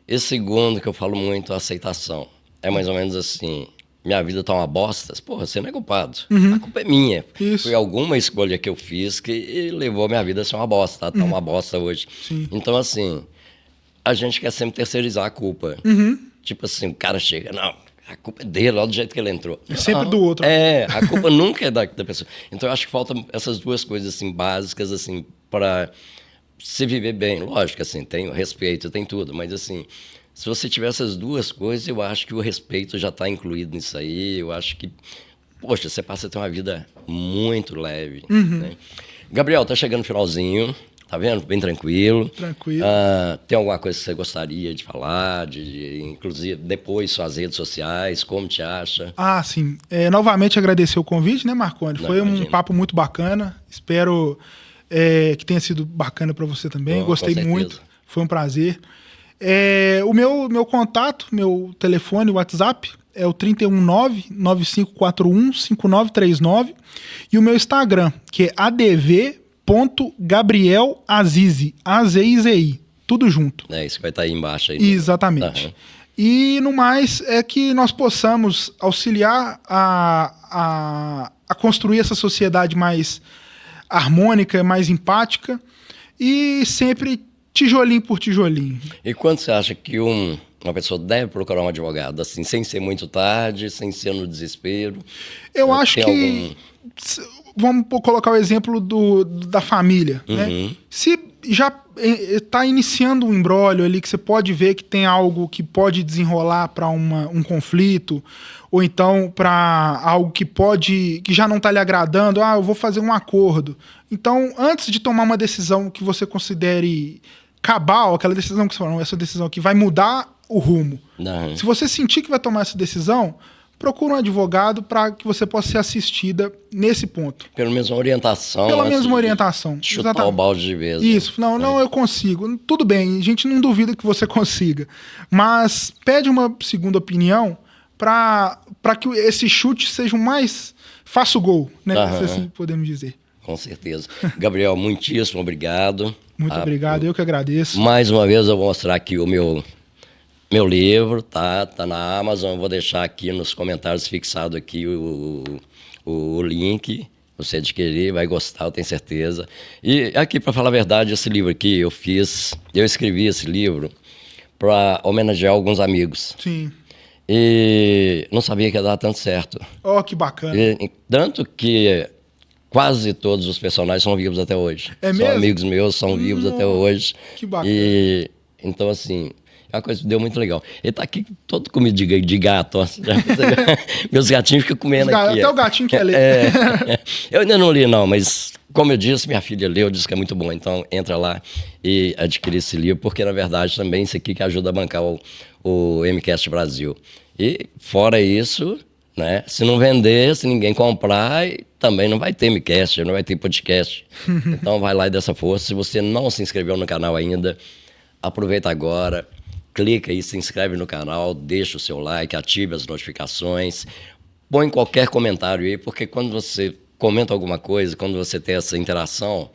E segundo, que eu falo muito, a aceitação. É mais ou menos assim, minha vida tá uma bosta, porra, você não é culpado. A culpa é minha. Isso. Foi alguma escolha que eu fiz que levou minha vida a ser uma bosta, tá uma bosta hoje. Sim. Então, assim, a gente quer sempre terceirizar a culpa. Tipo assim, o cara chega, não, a culpa é dele, olha do jeito que ele entrou. É sempre do outro. A culpa nunca é da pessoa. Então, eu acho que faltam essas duas coisas, assim, básicas, assim, para se viver bem. Lógico, assim, tem o respeito, tem tudo, mas assim, se você tiver essas duas coisas, eu acho que o respeito já está incluído nisso aí. Eu acho que, poxa, você passa a ter uma vida muito leve. Né? Gabriel, tá chegando no finalzinho, tá vendo? Bem tranquilo. Tranquilo. Tem alguma coisa que você gostaria de falar, inclusive depois suas redes sociais, como te acha? Sim. Novamente agradecer o convite, né, Marconi? Foi um papo muito bacana. Espero que tenha sido bacana para você também. Gostei muito. Foi um prazer. O meu contato, meu telefone, WhatsApp, é o 319-9541-5939. E o meu Instagram, que é adv.gabrielazizi, A-Z-I-Z-I. Tudo junto. Isso que vai estar aí embaixo. Aí, exatamente. E, no mais, é que nós possamos auxiliar a construir essa sociedade mais harmônica, mais empática e sempre tijolinho por tijolinho. E quando você acha que uma pessoa deve procurar um advogado, assim, sem ser muito tarde, sem ser no desespero? Eu acho que... Vamos colocar o exemplo da família. Né? Se já está iniciando um imbróglio ali, que você pode ver que tem algo que pode desenrolar para um conflito, ou então para algo que já não está lhe agradando, eu vou fazer um acordo. Então, antes de tomar uma decisão que você considere cabal, aquela decisão que você fala, essa decisão que vai mudar o rumo. Se você sentir que vai tomar essa decisão, procura um advogado para que você possa ser assistida nesse ponto. Pelo menos uma orientação. Pelo menos uma orientação. Chutar Exatamente. o balde de vez. Isso, não, eu consigo. Tudo bem, a gente não duvida que você consiga. Mas pede uma segunda opinião para que esse chute seja o mais... Faça o gol, né? Se assim podemos dizer. Com certeza. Gabriel, muitíssimo obrigado. Muito obrigado, eu que agradeço. Mais uma vez eu vou mostrar aqui o meu livro, tá na Amazon, eu vou deixar aqui nos comentários fixado aqui o link, você adquirir, vai gostar, eu tenho certeza. E aqui, para falar a verdade, esse livro aqui eu escrevi esse livro para homenagear alguns amigos. Sim. E não sabia que ia dar tanto certo. Oh, que bacana. Tanto que quase todos os personagens são vivos até hoje. É são mesmo? amigos meus, são vivos até hoje. Que bacana. E então, assim, é uma coisa que deu muito legal. Ele tá aqui todo comido de gato. Ó. Meus gatinhos ficam comendo aqui. Até o gatinho quer ler. Eu ainda não li, não, mas como eu disse, minha filha leu, disse que é muito bom. Então, entra lá e adquire esse livro, porque, na verdade, também isso aqui que ajuda a bancar o MCast Brasil. E, fora isso, né, se não vender, se ninguém comprar, também não vai ter MCast, não vai ter podcast. Então, vai lá e dê essa força. Se você não se inscreveu no canal ainda, aproveita agora, clica aí, se inscreve no canal, deixa o seu like, ative as notificações, põe qualquer comentário aí, porque quando você comenta alguma coisa, quando você tem essa interação,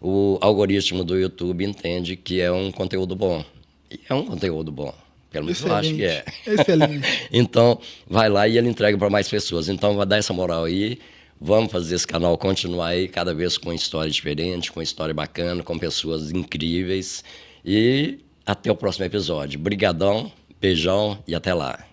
o algoritmo do YouTube entende que é um conteúdo bom. E é um conteúdo bom. Pelo menos eu acho que é. Excelente. Então, vai lá e ele entrega para mais pessoas. Então, vai dar essa moral aí. Vamos fazer esse canal continuar aí, cada vez com história diferente, com história bacana, com pessoas incríveis. E até o próximo episódio. Brigadão, beijão e até lá.